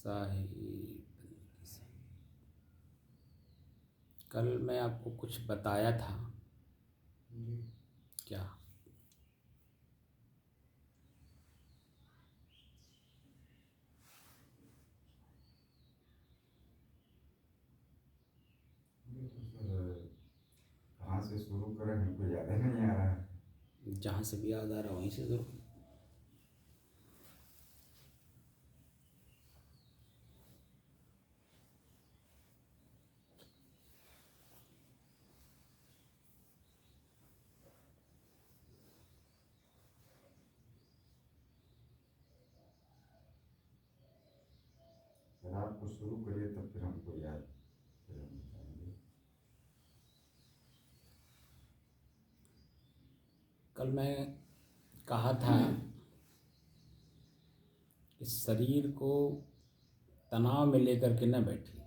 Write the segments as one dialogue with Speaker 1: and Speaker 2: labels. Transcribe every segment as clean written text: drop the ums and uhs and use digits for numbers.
Speaker 1: साहिब। कल मैं आपको कुछ बताया था। क्या?
Speaker 2: कहाँ से शुरू करें, हमको याद ही नहीं आ रहा है।
Speaker 1: जहाँ से भी याद आ रहा वहीं से शुरू।
Speaker 2: सर आपको शुरू करिए, तब फिर हमको याद, फिर हम बताएंगे।
Speaker 1: कल मैं कहा था कि शरीर को तनाव में लेकर के न बैठिए,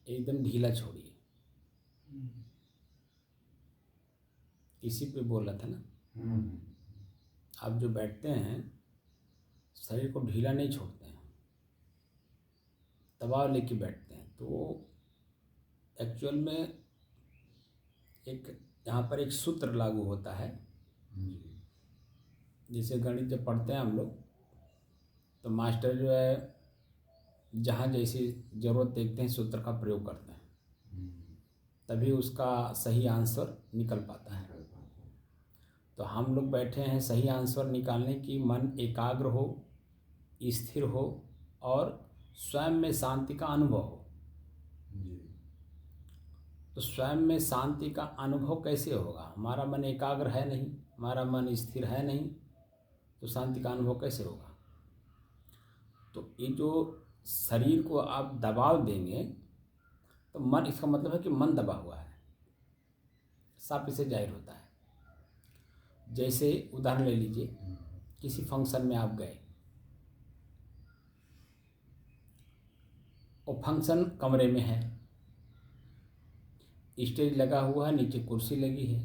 Speaker 1: एकदम ढीला छोड़िए। किसी पे बोला था ना, आप जो बैठते हैं शरीर को ढीला नहीं छोड़ते हैं, दबाव लेके बैठते हैं। तो एक्चुअल में एक यहाँ पर एक सूत्र लागू होता है। जैसे गणित जब पढ़ते हैं हम लोग, तो मास्टर जो है जहाँ जैसी ज़रूरत देखते हैं सूत्र का प्रयोग करते हैं, तभी उसका सही आंसर निकल पाता है। तो हम लोग बैठे हैं सही आंसर निकालने की, मन एकाग्र हो, स्थिर हो और स्वयं में शांति का अनुभव हो। तो स्वयं में शांति का अनुभव कैसे होगा? हमारा मन एकाग्र है नहीं, हमारा मन स्थिर है नहीं, तो शांति का अनुभव कैसे होगा? तो ये जो शरीर को आप दबाव देंगे तो मन, इसका मतलब है कि मन दबा हुआ है, साफ इसे जाहिर होता है। जैसे उदाहरण ले लीजिए, किसी फंक्शन में आप गए, वो फंक्शन कमरे में है, स्टेज लगा हुआ है, नीचे कुर्सी लगी है।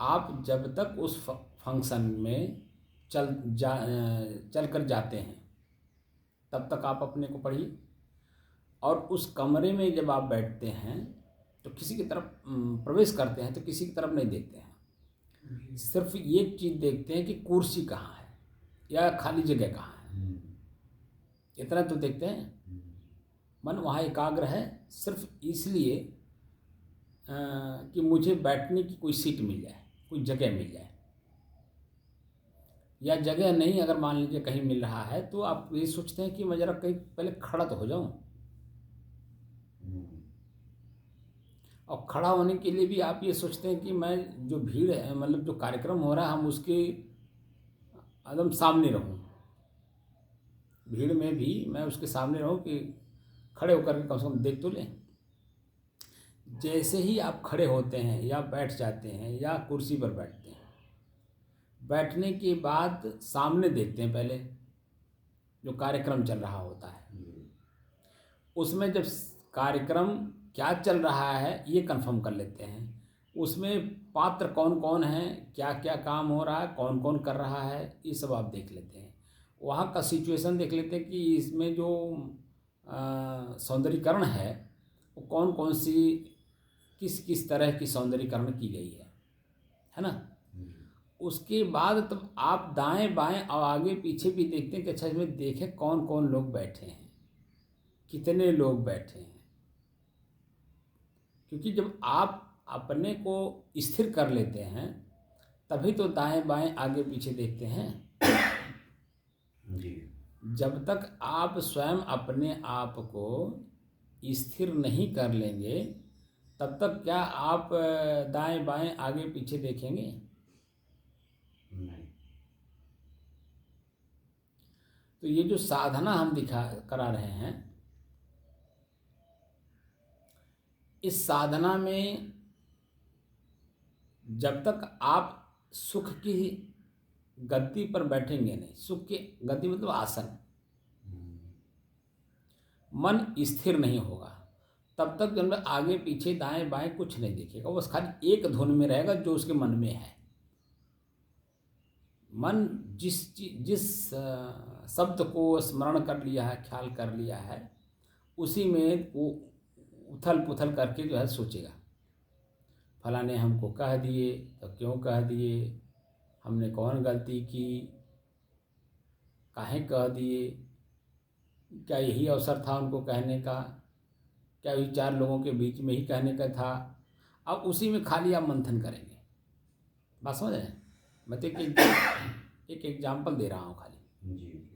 Speaker 1: आप जब तक उस फंक्शन में चल कर जाते हैं तब तक आप अपने को पढ़िए, और उस कमरे में जब आप बैठते हैं तो किसी की तरफ प्रवेश करते हैं तो किसी की तरफ नहीं देखते हैं, सिर्फ एक चीज़ देखते हैं कि कुर्सी कहाँ है या खाली जगह कहाँ है, इतना तो देखते हैं। मन वहाँ एकाग्र है सिर्फ इसलिए कि मुझे बैठने की कोई सीट मिल जाए, कोई जगह मिल जाए। या जगह नहीं अगर मान लीजिए कहीं मिल रहा है तो आप ये सोचते हैं कि मैं ज़रा कहीं पहले खड़ा तो हो जाऊं, और खड़ा होने के लिए भी आप ये सोचते हैं कि मैं जो भीड़ है, मतलब जो कार्यक्रम हो रहा है, हम उसके एकदम सामने रहूं, भीड़ में भी मैं उसके सामने रहूं कि खड़े होकर के कम से कम देख तो लें। जैसे ही आप खड़े होते हैं या बैठ जाते हैं या कुर्सी पर बैठते हैं, बैठने के बाद सामने देखते हैं, पहले जो कार्यक्रम चल रहा होता है उसमें जब कार्यक्रम क्या चल रहा है ये कंफर्म कर लेते हैं, उसमें पात्र कौन कौन है, क्या क्या काम हो रहा है, कौन कौन कर रहा है, ये सब आप देख लेते हैं। वहाँ का सिचुएशन देख लेते हैं कि इसमें जो सौंदर्यीकरण है वो कौन कौन सी, किस किस तरह की सौंदर्यीकरण की गई है ना। उसके बाद तब आप दाएं बाएं और आगे पीछे भी देखते हैं कि अच्छा इसमें देखें कौन कौन लोग बैठे हैं, कितने लोग बैठे हैं। क्योंकि जब आप अपने को स्थिर कर लेते हैं तभी तो दाएं बाएं आगे पीछे देखते हैं।
Speaker 2: जी।
Speaker 1: जब तक आप स्वयं अपने आप को स्थिर नहीं कर लेंगे तब तक क्या आप दाएं बाएं आगे पीछे देखेंगे?
Speaker 2: नहीं।
Speaker 1: तो ये जो साधना हम करा रहे हैं, इस साधना में जब तक आप सुख की गद्दी पर बैठेंगे नहीं, सुख की गद्दी मतलब आसन, मन स्थिर नहीं होगा, तब तक जब आगे पीछे दाएं बाएं कुछ नहीं देखेगा, बस खाली एक धुन में रहेगा जो उसके मन में है। मन जिस शब्द को स्मरण कर लिया है, ख्याल कर लिया है, उसी में वो उथल पुथल करके जो है सोचेगा। फलां ने हमको कह दिए तो क्यों कह दिए, हमने कौन गलती की, काहे कह दिए, क्या यही अवसर था उनको कहने का, क्या वही 4 लोगों के बीच में ही कहने का था। अब उसी में खाली आप मंथन करेंगे। बात समझ रहे हैं? मैं तो एक एग्जाम्पल दे रहा हूँ खाली।
Speaker 2: जी।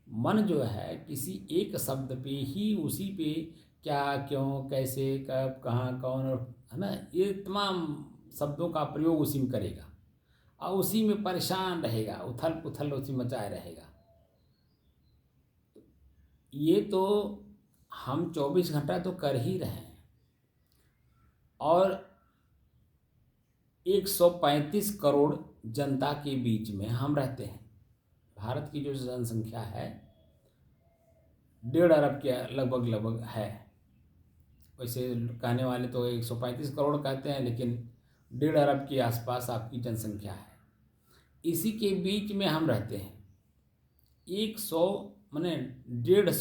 Speaker 1: मन जो है किसी एक शब्द पे ही, उसी पे क्या, क्यों, कैसे, कब, कहाँ, कौन, और है ना, ये तमाम शब्दों का प्रयोग उसी में करेगा और उसी में परेशान रहेगा, उथल पुथल उसी मचाए रहेगा। ये तो हम 24 घंटा तो कर ही रहे हैं और 135 करोड़ जनता के बीच में हम रहते हैं। भारत की जो जनसंख्या है 1.5 अरब के लगभग है। वैसे कहने वाले तो 135 करोड़ कहते हैं, लेकिन 1.5 अरब के आसपास आपकी जनसंख्या है। इसी के बीच में हम रहते हैं। 100 माने 1.5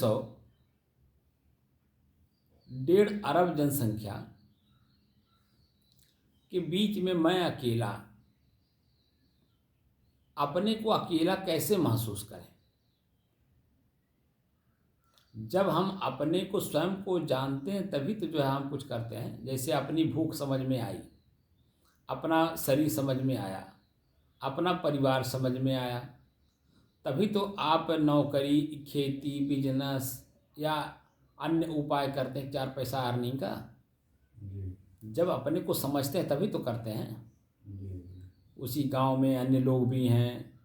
Speaker 1: अरब जनसंख्या के बीच में मैं अकेला, अपने को अकेला कैसे महसूस करें? जब हम अपने को, स्वयं को जानते हैं तभी तो जो है हम कुछ करते हैं। जैसे अपनी भूख समझ में आई, अपना शरीर समझ में आया, अपना परिवार समझ में आया, तभी तो आप नौकरी, खेती, बिजनेस या अन्य उपाय करते हैं 4 पैसा अर्निंग का। जब अपने को समझते हैं तभी तो करते हैं। उसी गांव में अन्य लोग भी हैं,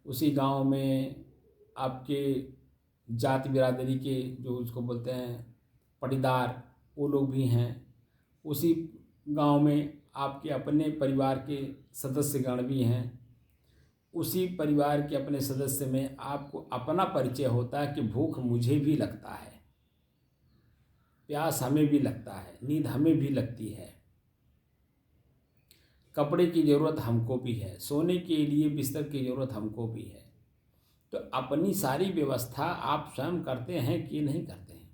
Speaker 1: उसी गांव में आपके जाति बिरादरी के जो उसको बोलते हैं पटीदार, वो लोग भी हैं। उसी गांव में आपके अपने परिवार के सदस्यगण भी हैं। उसी परिवार के अपने सदस्य में आपको अपना परिचय होता है कि भूख मुझे भी लगता है, प्यास हमें भी लगता है, नींद हमें भी लगती है, कपड़े की ज़रूरत हमको भी है, सोने के लिए बिस्तर की ज़रूरत हमको भी है। तो अपनी सारी व्यवस्था आप स्वयं करते हैं कि नहीं करते हैं?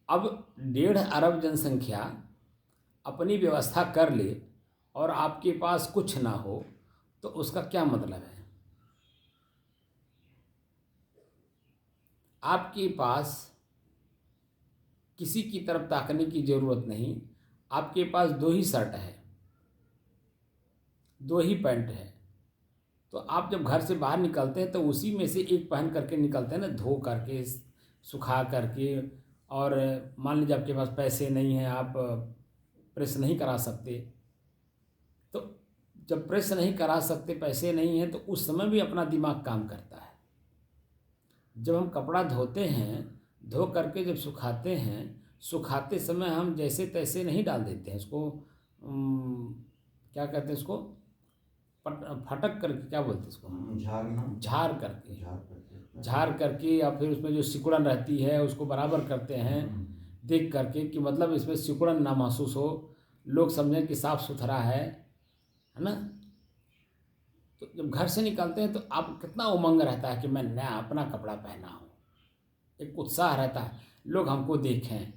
Speaker 1: अब 1.5 अरब जनसंख्या अपनी व्यवस्था कर ले और आपके पास कुछ ना हो तो उसका क्या मतलब है? आपके पास किसी की तरफ ताकने की ज़रूरत नहीं। आपके पास 2 ही शर्ट है, 2 ही पैंट है, तो आप जब घर से बाहर निकलते हैं तो उसी में से एक पहन करके निकलते हैं ना, धो करके, सुखा करके। और मान लीजिए आपके पास पैसे नहीं हैं, आप प्रेस नहीं करा सकते, तो जब प्रेस नहीं करा सकते, पैसे नहीं हैं, तो उस समय भी अपना दिमाग काम करता है। जब हम कपड़ा धोते हैं, धो करके जब सुखाते हैं, सुखाते समय हम जैसे तैसे नहीं डाल देते हैं उसको, क्या कहते हैं उसको, फटक करके, क्या बोलते हैं उसको, झाड़ करके या फिर उसमें जो सिकुड़न रहती है उसको बराबर करते हैं, देख करके कि मतलब इसमें सिकुड़न ना महसूस हो, लोग समझें कि साफ़ सुथरा है ना। तो जब घर से निकलते हैं तो आप कितना उमंग रहता है कि मैं नया अपना कपड़ा पहना हूँ, एक उत्साह रहता है, लोग हमको देखें,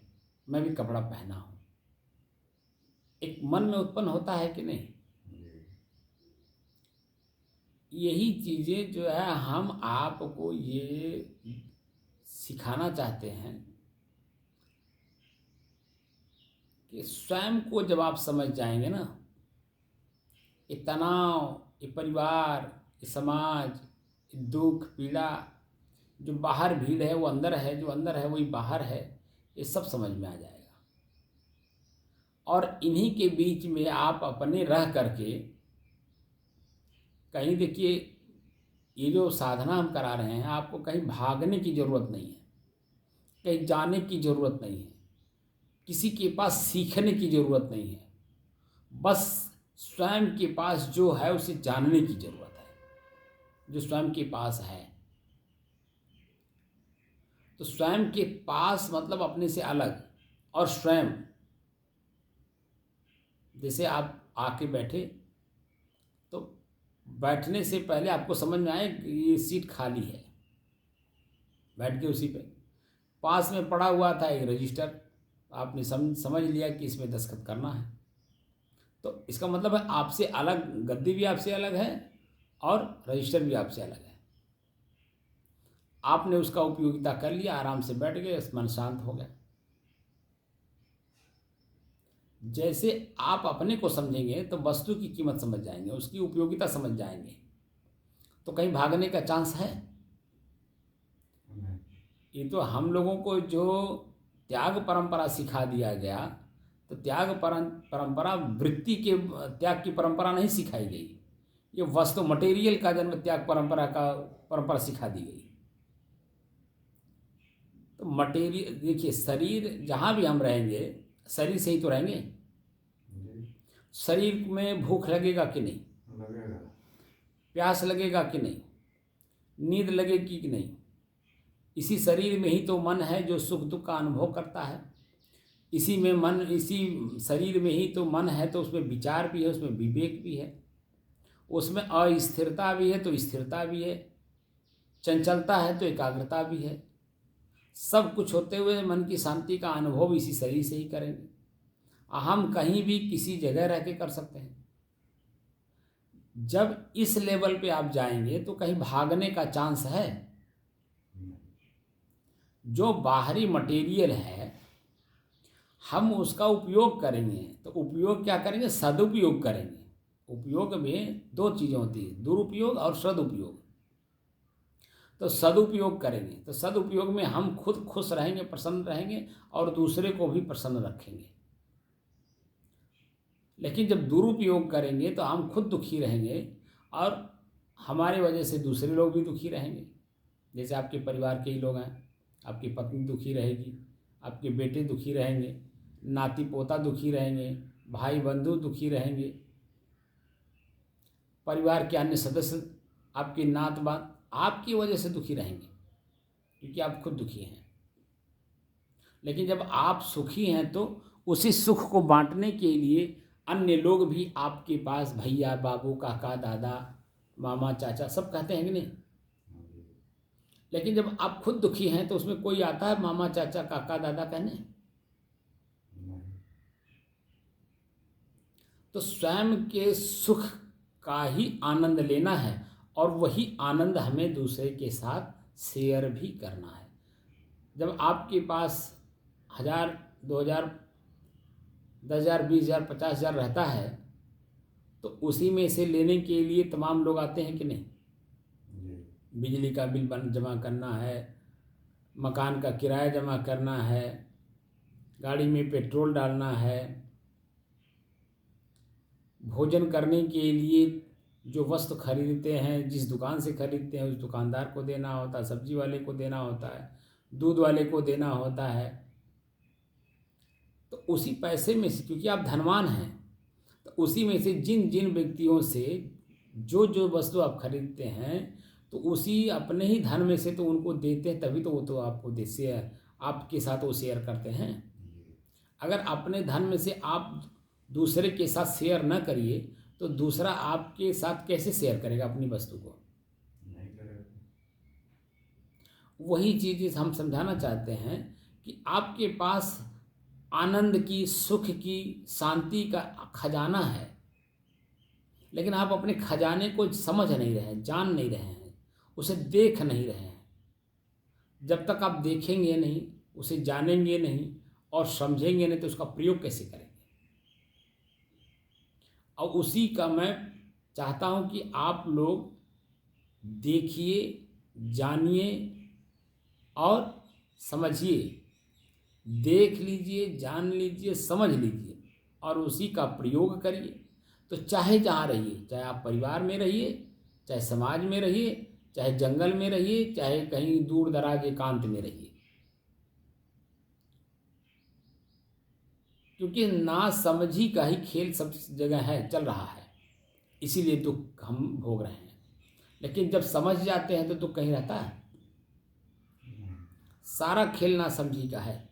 Speaker 1: मैं भी कपड़ा पहना हूँ, एक मन में उत्पन्न होता है कि नहीं? यही चीज़ें जो है हम आपको ये सिखाना चाहते हैं कि स्वयं को जब आप समझ जाएंगे ना, ये तनाव, ये परिवार, ये समाज, ये दुख, पीड़ा, जो बाहर भीड़ है वो अंदर है, जो अंदर है वही बाहर है, ये सब समझ में आ जाएगा। और इन्हीं के बीच में आप अपने रह करके कहीं, देखिए ये जो साधना हम करा रहे हैं, आपको कहीं भागने की ज़रूरत नहीं है, कहीं जाने की ज़रूरत नहीं है, किसी के पास सीखने की ज़रूरत नहीं है, बस स्वयं के पास जो है उसे जानने की ज़रूरत है, जो स्वयं के पास है। तो स्वयं के पास मतलब अपने से अलग, और स्वयं, जैसे आके बैठे तो बैठने से पहले आपको समझ में आए कि ये सीट खाली है, बैठ के उसी पे पास में पड़ा हुआ था एक रजिस्टर, आपने समझ लिया कि इसमें दस्तखत करना है, तो इसका मतलब है आपसे अलग गद्दी भी आपसे अलग है और रजिस्टर भी आपसे अलग है। आपने उसका उपयोगिता कर लिया, आराम से बैठ गए, मन शांत हो गया। जैसे आप अपने को समझेंगे तो वस्तु की कीमत समझ जाएंगे, उसकी उपयोगिता समझ जाएंगे, तो कहीं भागने का चांस है? ये तो हम लोगों को जो त्याग परंपरा सिखा दिया गया, तो त्याग परंपरा वृत्ति के त्याग की परंपरा नहीं सिखाई गई, ये वस्तु मटेरियल का जन्म त्याग परंपरा सिखा दी गई। तो मटेरियल देखिए, शरीर जहाँ भी हम रहेंगे शरीर से ही तो रहेंगे। शरीर में भूख लगेगा कि नहीं,
Speaker 2: लगेगा।
Speaker 1: प्यास लगेगा कि नहीं, नींद लगेगी कि नहीं, इसी शरीर में ही तो मन है जो सुख दुख का अनुभव करता है। इसी शरीर में ही तो मन है, तो उसमें विचार भी है, उसमें विवेक भी है, उसमें अस्थिरता भी है तो स्थिरता भी है, चंचलता है तो एकाग्रता भी है। सब कुछ होते हुए मन की शांति का अनुभव इसी शरीर से ही करेंगे। हम कहीं भी किसी जगह रह के कर सकते हैं। जब इस लेवल पे आप जाएंगे तो कहीं भागने का चांस है? जो बाहरी मटेरियल है हम उसका उपयोग करेंगे, तो उपयोग क्या करेंगे? सदुपयोग करेंगे। उपयोग में दो चीज़ें होती है, दुरुपयोग और सदुपयोग। तो सदुपयोग करेंगे तो सदुपयोग में हम खुद खुश रहेंगे, प्रसन्न रहेंगे और दूसरे को भी प्रसन्न रखेंगे। लेकिन जब दुरुपयोग करेंगे तो हम खुद दुखी रहेंगे और हमारे वजह से दूसरे लोग भी दुखी रहेंगे। जैसे आपके परिवार के ही लोग हैं, आपकी पत्नी दुखी रहेगी, आपके बेटे दुखी रहेंगे, नाती पोता दुखी रहेंगे, भाई बंधु दुखी रहेंगे, परिवार के अन्य सदस्य, आपके नात बात आपकी वजह से दुखी रहेंगे क्योंकि आप खुद दुखी हैं। लेकिन जब आप सुखी हैं तो उसी सुख को बांटने के लिए अन्य लोग भी आपके पास भैया, बाबू, काका, दादा, मामा, चाचा सब कहते हैं कि नहीं? लेकिन जब आप खुद दुखी हैं तो उसमें कोई आता है मामा, चाचा, काका, दादा कहने? तो स्वयं के सुख का ही आनंद लेना है और वही आनंद हमें दूसरे के साथ शेयर भी करना है। जब आपके पास 1000, 2000, 10,000, 20,000, 50,000 रहता है तो उसी में से लेने के लिए तमाम लोग आते हैं कि नहीं? बिजली का बिल जमा करना है, मकान का किराया जमा करना है, गाड़ी में पेट्रोल डालना है, भोजन करने के लिए जो वस्तु खरीदते हैं, जिस दुकान से खरीदते हैं उस दुकानदार को देना होता है, सब्जी वाले को देना होता है, दूध वाले को देना होता है। तो उसी पैसे में से, क्योंकि आप धनवान हैं, तो उसी में से जिन जिन व्यक्तियों से जो जो वस्तु आप खरीदते हैं तो उसी अपने ही धन में से तो उनको देते हैं, तभी तो वो तो आपको शेयर आपके साथ वो शेयर करते हैं। अगर अपने धन में से आप दूसरे के साथ शेयर न करिए तो दूसरा आपके साथ कैसे शेयर करेगा अपनी वस्तु को?
Speaker 2: नहीं करेगा।
Speaker 1: वही चीज़ हम समझाना चाहते हैं कि आपके पास आनंद की, सुख की, शांति का खजाना है, लेकिन आप अपने खजाने को समझ नहीं रहे हैं, जान नहीं रहे हैं, उसे देख नहीं रहे हैं। जब तक आप देखेंगे नहीं, उसे जानेंगे नहीं और समझेंगे नहीं तो उसका प्रयोग कैसे करेंगे? और उसी का मैं चाहता हूं कि आप लोग देखिए, जानिए और समझिए। देख लीजिए, जान लीजिए, समझ लीजिए और उसी का प्रयोग करिए। तो चाहे जहाँ रहिए, चाहे आप परिवार में रहिए, चाहे समाज में रहिए, चाहे जंगल में रहिए, चाहे कहीं दूर दराज एकांत में रहिए, क्योंकि ना समझी का ही खेल सब जगह है, चल रहा है, इसीलिए दुख हम भोग रहे हैं। लेकिन जब समझ जाते हैं तो दुख कहीं रहता है? सारा खेल ना समझी का है।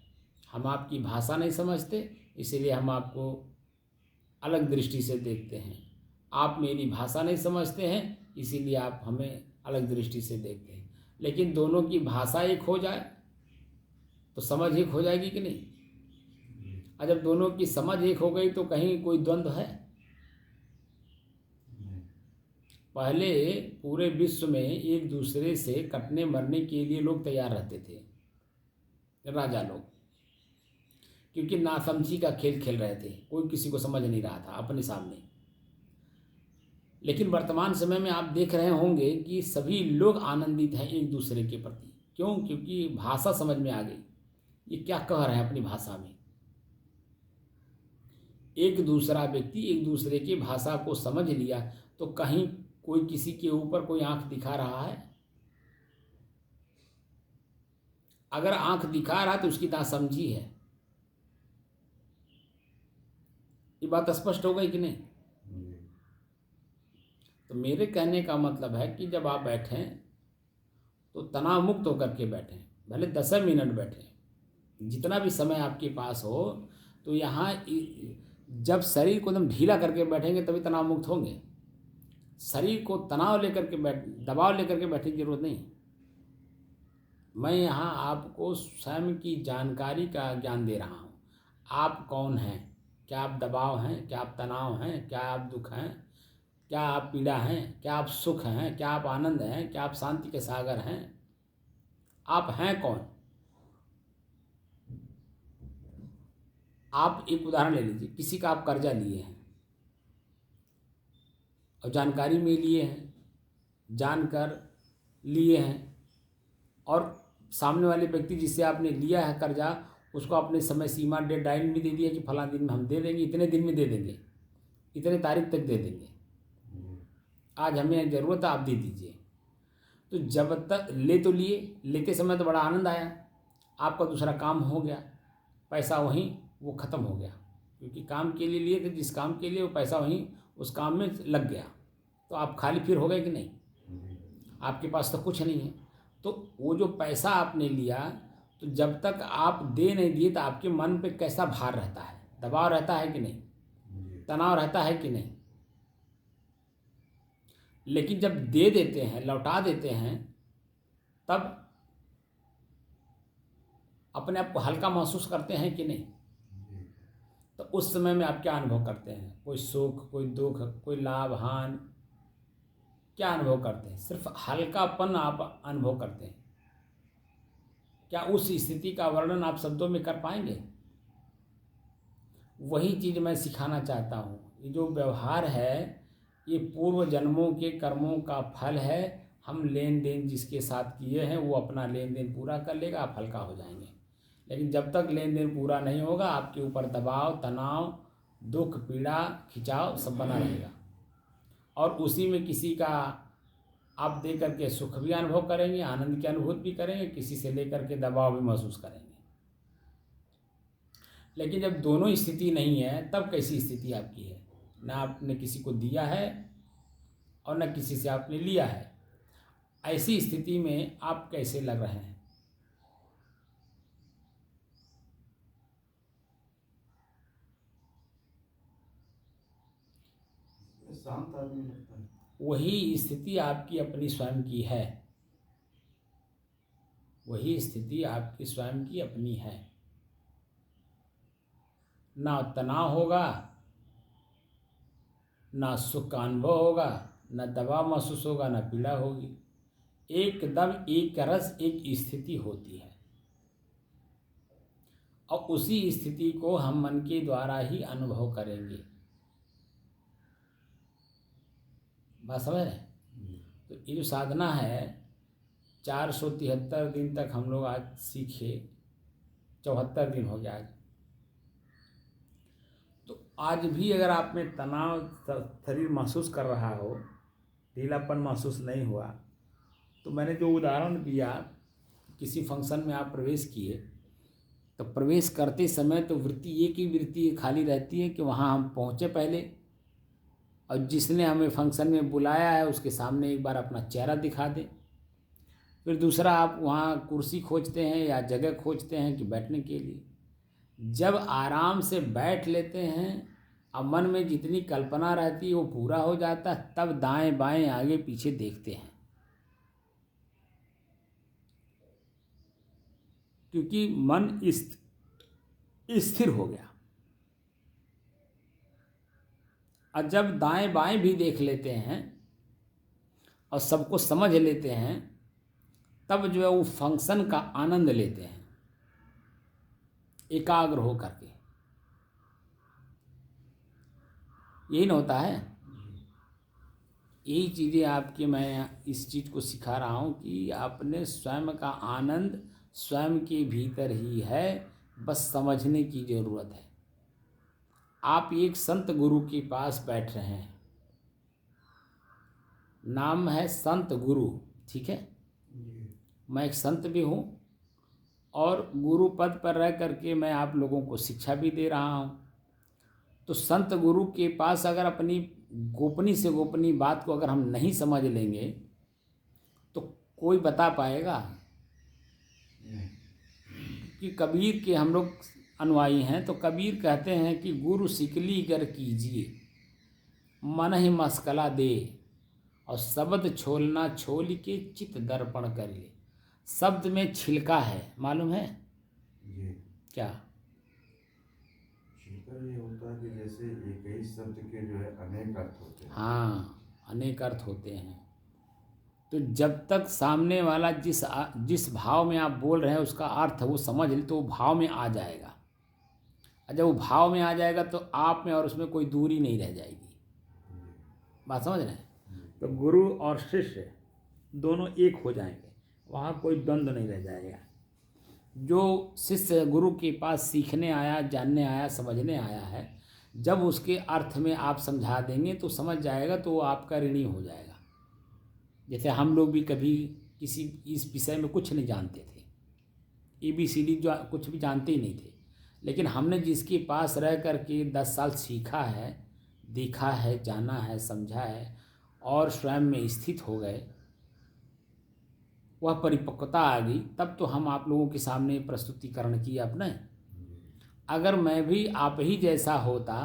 Speaker 1: हम आपकी भाषा नहीं समझते, इसीलिए हम आपको अलग दृष्टि से देखते हैं। आप मेरी भाषा नहीं समझते हैं, इसीलिए आप हमें अलग दृष्टि से देखते हैं। लेकिन दोनों की भाषा एक हो जाए तो समझ एक हो जाएगी कि नहीं? और जब दोनों की समझ एक हो गई तो कहीं कोई द्वंद्व है? पहले पूरे विश्व में एक दूसरे से कटने मरने के लिए लोग तैयार रहते थे, राजा लोग, क्योंकि नासमझी का खेल खेल रहे थे, कोई किसी को समझ नहीं रहा था अपने सामने। लेकिन वर्तमान समय में आप देख रहे होंगे कि सभी लोग आनंदित हैं एक दूसरे के प्रति। क्यों? क्योंकि भाषा समझ में आ गई, ये क्या कह रहे हैं अपनी भाषा में। एक दूसरा व्यक्ति एक दूसरे की भाषा को समझ लिया तो कहीं कोई किसी के ऊपर कोई आंख दिखा रहा है? अगर आंख दिखा रहा है तो उसकी नासमझी है। ये बात स्पष्ट हो गई कि नहीं? तो मेरे कहने का मतलब है कि जब आप बैठें तो तनाव मुक्त होकर के बैठें, भले 10 मिनट बैठें, जितना भी समय आपके पास हो। तो यहाँ जब शरीर को एकदम ढीला करके बैठेंगे तभी तनाव मुक्त होंगे। शरीर को तनाव लेकर के दबाव लेकर के बैठने की जरूरत नहीं। मैं यहाँ आपको स्वयं की जानकारी का ज्ञान दे रहा हूँ। आप कौन हैं? क्या आप दबाव हैं? क्या आप तनाव हैं? क्या आप दुख हैं? क्या आप पीड़ा हैं? क्या आप सुख हैं? क्या आप आनंद हैं? क्या आप शांति के सागर हैं? आप हैं कौन? आप एक उदाहरण ले लीजिए, किसी का आप कर्जा लिए हैं और जानकारी में लिए हैं, जानकर लिए हैं, और सामने वाले व्यक्ति जिससे आपने लिया है कर्जा उसको आपने समय सीमा डेडलाइन भी दे दिया कि फलां दिन में हम दे देंगे, इतने दिन में दे देंगे, इतने तारीख तक दे देंगे, आज हमें ज़रूरत है आप दे दीजिए। तो जब तक ले तो लिए, लेते समय तो बड़ा आनंद आया, आपका दूसरा काम हो गया, पैसा वहीं वो ख़त्म हो गया, क्योंकि काम के लिए लिए थे, जिस काम के लिए वो पैसा वहीं उस काम में लग गया। तो आप खाली फिर हो गए कि नहीं? आपके पास तो कुछ नहीं है। तो वो जो पैसा आपने लिया, तो जब तक आप दे नहीं दिए तो आपके मन पे कैसा भार रहता है? दबाव रहता है कि नहीं? तनाव रहता है कि नहीं? लेकिन जब दे देते हैं, लौटा देते हैं, तब अपने आप को हल्का महसूस करते हैं कि नहीं? तो उस समय में आप क्या अनुभव करते हैं? कोई सुख, कोई दुख, कोई लाभ, हानि, क्या अनुभव करते हैं? सिर्फ हल्कापन आप अनुभव करते हैं। क्या उस स्थिति का वर्णन आप शब्दों में कर पाएंगे? वही चीज़ मैं सिखाना चाहता हूँ। ये जो व्यवहार है ये पूर्व जन्मों के कर्मों का फल है। हम लेन देन जिसके साथ किए हैं वो अपना लेन देन पूरा कर लेगा, आप हल्का हो जाएंगे। लेकिन जब तक लेन देन पूरा नहीं होगा आपके ऊपर दबाव, तनाव, दुख, पीड़ा, खिंचाव सब बना रहेगा, और उसी में किसी का आप दे करके सुख भी अनुभव करेंगे, आनंद की अनुभूति भी करेंगे, किसी से लेकर के दबाव भी महसूस करेंगे। लेकिन जब दोनों स्थिति नहीं है तब कैसी स्थिति आपकी है? ना आपने किसी को दिया है और न किसी से आपने लिया है। ऐसी स्थिति में आप कैसे लग रहे हैं?
Speaker 2: शांत आदमी लगता है।
Speaker 1: वही स्थिति आपकी अपनी स्वयं की है, वही स्थिति आपकी स्वयं की अपनी है। ना तनाव होगा, ना सुख का अनुभव होगा, ना दबाव महसूस होगा, ना पीड़ा होगी। एकदम एक रस, एक स्थिति होती है, और उसी स्थिति को हम मन के द्वारा ही अनुभव करेंगे। बात समझ रहे हैं? तो ये जो साधना है 473 दिन तक हम लोग आज सीखे, 74 दिन हो गया आज। तो आज भी अगर आप में तनाव शरीर महसूस कर रहा हो, ढीलापन महसूस नहीं हुआ, तो मैंने जो उदाहरण दिया, किसी फंक्शन में आप प्रवेश किए, तो प्रवेश करते समय तो वृत्ति एक ही वृत्ति खाली रहती है कि वहाँ हम पहुँचे पहले, और जिसने हमें फंक्शन में बुलाया है उसके सामने एक बार अपना चेहरा दिखा दें। फिर दूसरा आप वहाँ कुर्सी खोजते हैं या जगह खोजते हैं कि बैठने के लिए। जब आराम से बैठ लेते हैं अब मन में जितनी कल्पना रहती है वो पूरा हो जाता है, तब दाएं बाएं आगे पीछे देखते हैं, क्योंकि मन स्थिर हो गया। और जब दाएं बाएं भी देख लेते हैं और सबको समझ लेते हैं, तब जो है वो फंक्शन का आनंद लेते हैं एकाग्र हो करके। यही ना होता है। यही चीज़ें आपकी मैं इस चीज़ को सिखा रहा हूँ कि अपने स्वयं का आनंद स्वयं के भीतर ही है, बस समझने की ज़रूरत है। आप एक संत गुरु के पास बैठ रहे हैं, नाम है संत गुरु, ठीक है। मैं एक संत भी हूँ और गुरु पद पर रह करके मैं आप लोगों को शिक्षा भी दे रहा हूँ। तो संत गुरु के पास अगर अपनी गोपनीय से गोपनीय बात को अगर हम नहीं समझ लेंगे तो कोई बता पाएगा? कि कबीर के हम लोग अनुयायी हैं, तो कबीर कहते हैं कि गुरु सिकली गर कीजिए, मन ही मस्कला दे, और शब्द छोलना छोल के चित दर्पण कर ले। शब्द में छिलका है, मालूम है
Speaker 2: जी।
Speaker 1: क्या?
Speaker 2: छिलका ये होता है कि जैसे एक ही शब्द के जो है अनेक अर्थ होते हैं।
Speaker 1: हाँ, अनेक अर्थ होते हैं। तो जब तक सामने वाला जिस भाव में आप बोल रहे हैं उसका अर्थ वो समझ ले, तो वो भाव में आ जाएगा। और जब वो भाव में आ जाएगा तो आप में और उसमें कोई दूरी नहीं रह जाएगी। बात समझ रहे हैं? तो गुरु और शिष्य दोनों एक हो जाएंगे, वहाँ कोई द्वंद्व नहीं रह जाएगा। जो शिष्य गुरु के पास सीखने आया, जानने आया, समझने आया है, जब उसके अर्थ में आप समझा देंगे तो समझ जाएगा, तो वो आपका ऋणी हो जाएगा। जैसे हम लोग भी कभी किसी इस विषय में कुछ नहीं जानते थे, ABCD जो कुछ भी जानते ही नहीं थे, लेकिन हमने जिसके पास रह कर के 10 साल सीखा है, देखा है, जाना है, समझा है और स्वयं में स्थित हो गए, वह परिपक्वता आ गई, तब तो हम आप लोगों के सामने प्रस्तुतिकरण किया अपने। अगर मैं भी आप ही जैसा होता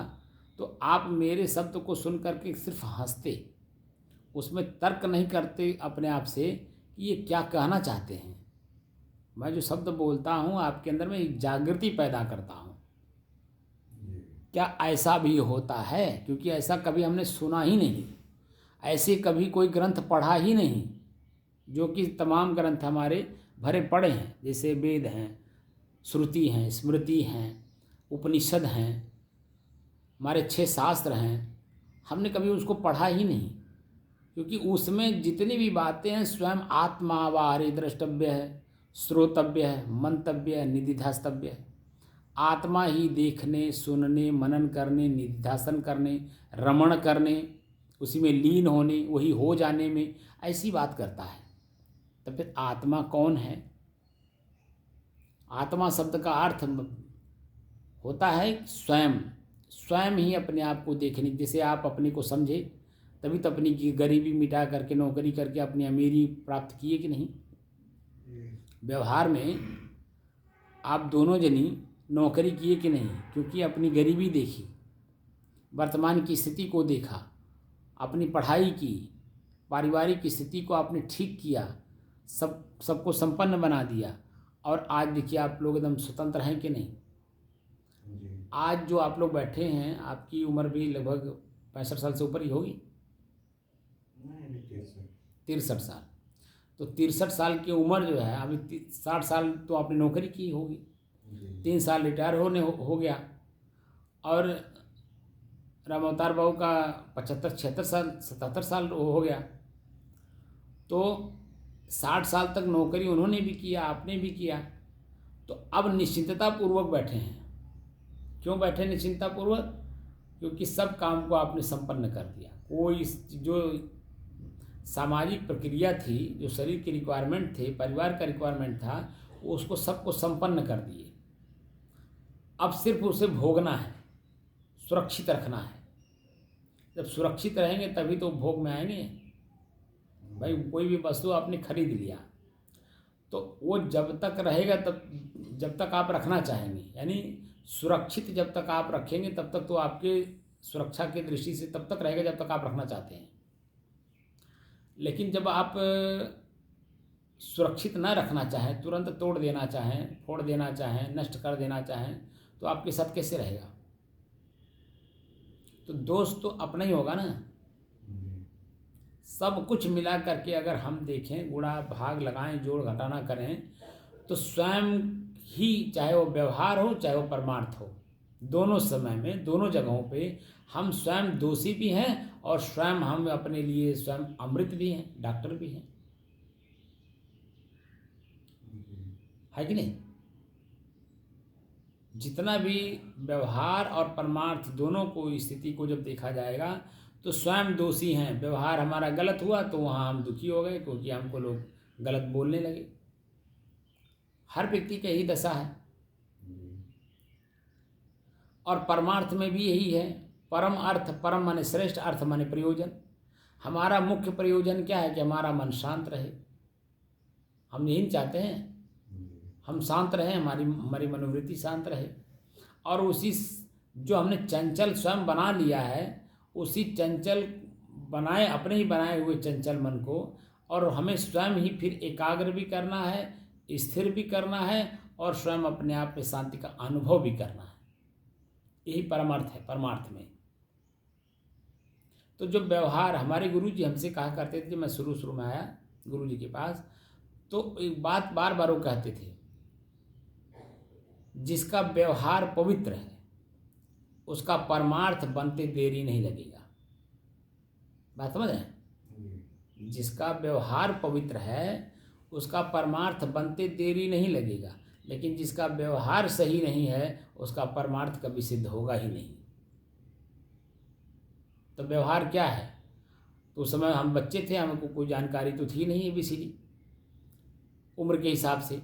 Speaker 1: तो आप मेरे शब्द को सुन करके सिर्फ हंसते, उसमें तर्क नहीं करते अपने आप से कि ये क्या कहना चाहते हैं। मैं जो शब्द बोलता हूँ आपके अंदर में एक जागृति पैदा करता हूँ। क्या ऐसा भी होता है? क्योंकि ऐसा कभी हमने सुना ही नहीं, ऐसे कभी कोई ग्रंथ पढ़ा ही नहीं, जो कि तमाम ग्रंथ हमारे भरे पड़े हैं, जैसे वेद हैं, श्रुति हैं, स्मृति हैं, उपनिषद हैं, हमारे 6 शास्त्र हैं, हमने कभी उसको पढ़ा ही नहीं। क्योंकि उसमें जितनी भी बातें हैं स्वयं आत्मावारे द्रष्टव्य है, श्रोतव्य है, मंतव्य है, निधिध्यास्तव्य है। आत्मा ही देखने, सुनने, मनन करने, निधिध्यासन करने, रमण करने, उसी में लीन होने, वही हो जाने में ऐसी बात करता है। तो फिर आत्मा कौन है? आत्मा शब्द का अर्थ होता है स्वयं, स्वयं ही अपने आप को देखने। जैसे आप अपने को समझे तभी तो अपनी गरीबी मिटा करके नौकरी करके अपनी अमीरी प्राप्त किए कि नहीं। व्यवहार में आप दोनों जनी नौकरी किए कि नहीं, क्योंकि अपनी गरीबी देखी, वर्तमान की स्थिति को देखा, अपनी पढ़ाई की, पारिवारिक स्थिति को आपने ठीक किया, सबको संपन्न बना दिया, और आज देखिए आप लोग एकदम स्वतंत्र हैं कि नहीं। आज जो आप लोग बैठे हैं, आपकी उम्र भी लगभग 65 साल से ऊपर ही होगी, 63 साल। तो 63 साल की उम्र जो है, अभी 60 साल तो आपने नौकरी की होगी, 3 साल रिटायर हो गया, और राम अवतार बाबू का 75, 76 साल, 77 साल हो गया। तो 60 साल तक नौकरी उन्होंने भी किया, आपने भी किया। तो अब निश्चिंतता पूर्वक बैठे हैं। क्यों बैठे निश्चिंतता पूर्वक? क्योंकि सब काम को आपने संपन्न कर दिया। कोई जो सामाजिक प्रक्रिया थी, जो शरीर की रिक्वायरमेंट थे, परिवार का रिक्वायरमेंट था, उसको सबको संपन्न कर दिए। अब सिर्फ उसे भोगना है, सुरक्षित रखना है। जब सुरक्षित रहेंगे तभी तो भोग में आएंगे। भाई कोई भी वस्तु आपने खरीद लिया तो वो जब तक रहेगा, तब जब तक आप रखना चाहेंगे, यानी सुरक्षित जब तक आप रखेंगे तब तक तो आपके सुरक्षा की दृष्टि से तब तक रहेगा जब तक आप रखना चाहते हैं। लेकिन जब आप सुरक्षित न रखना चाहें, तुरंत तोड़ देना चाहें, फोड़ देना चाहें, नष्ट कर देना चाहें, तो आपके साथ कैसे रहेगा? तो दोस्त तो अपना ही होगा ना। सब कुछ मिला करके अगर हम देखें, गुणा भाग लगाएं, जोड़ घटाना करें, तो स्वयं ही, चाहे वो व्यवहार हो चाहे वो परमार्थ हो, दोनों समय में, दोनों जगहों पे हम स्वयं दोषी भी हैं और स्वयं हम अपने लिए स्वयं अमृत भी हैं, डॉक्टर भी हैं, है कि नहीं? जितना भी व्यवहार और परमार्थ दोनों को, स्थिति को जब देखा जाएगा तो स्वयं दोषी हैं। व्यवहार हमारा गलत हुआ तो वहाँ हम दुखी हो गए क्योंकि हमको लोग गलत बोलने लगे। हर व्यक्ति की यही दशा है। और परमार्थ में भी यही है। परम अर्थ, परम माने श्रेष्ठ, अर्थ माने प्रयोजन। हमारा मुख्य प्रयोजन क्या है? कि हमारा मन शांत रहे। हम यही चाहते हैं, हम शांत रहें, हमारी मनोवृत्ति शांत रहे। और उसी जो हमने चंचल स्वयं बना लिया है, उसी चंचल बनाए, अपने ही बनाए हुए चंचल मन को, और हमें स्वयं ही फिर एकाग्र भी करना है, स्थिर भी करना है, और स्वयं अपने आप में शांति का अनुभव भी करना है। यही परमार्थ है, परमार्थ में। तो जो व्यवहार, हमारे गुरु जी हमसे कहा करते थे, मैं शुरू में आया गुरु जी के पास, तो एक बात बार बार वो कहते थे, जिसका व्यवहार पवित्र है उसका परमार्थ बनते देरी नहीं लगेगा। बात समझ रहे हैं? जिसका व्यवहार पवित्र है उसका परमार्थ बनते देरी नहीं लगेगा, लेकिन जिसका व्यवहार सही नहीं है उसका परमार्थ कभी सिद्ध होगा ही नहीं। तो व्यवहार क्या है? तो उस समय हम बच्चे थे, हमको कोई जानकारी तो थी नहीं ABCD उम्र के हिसाब से।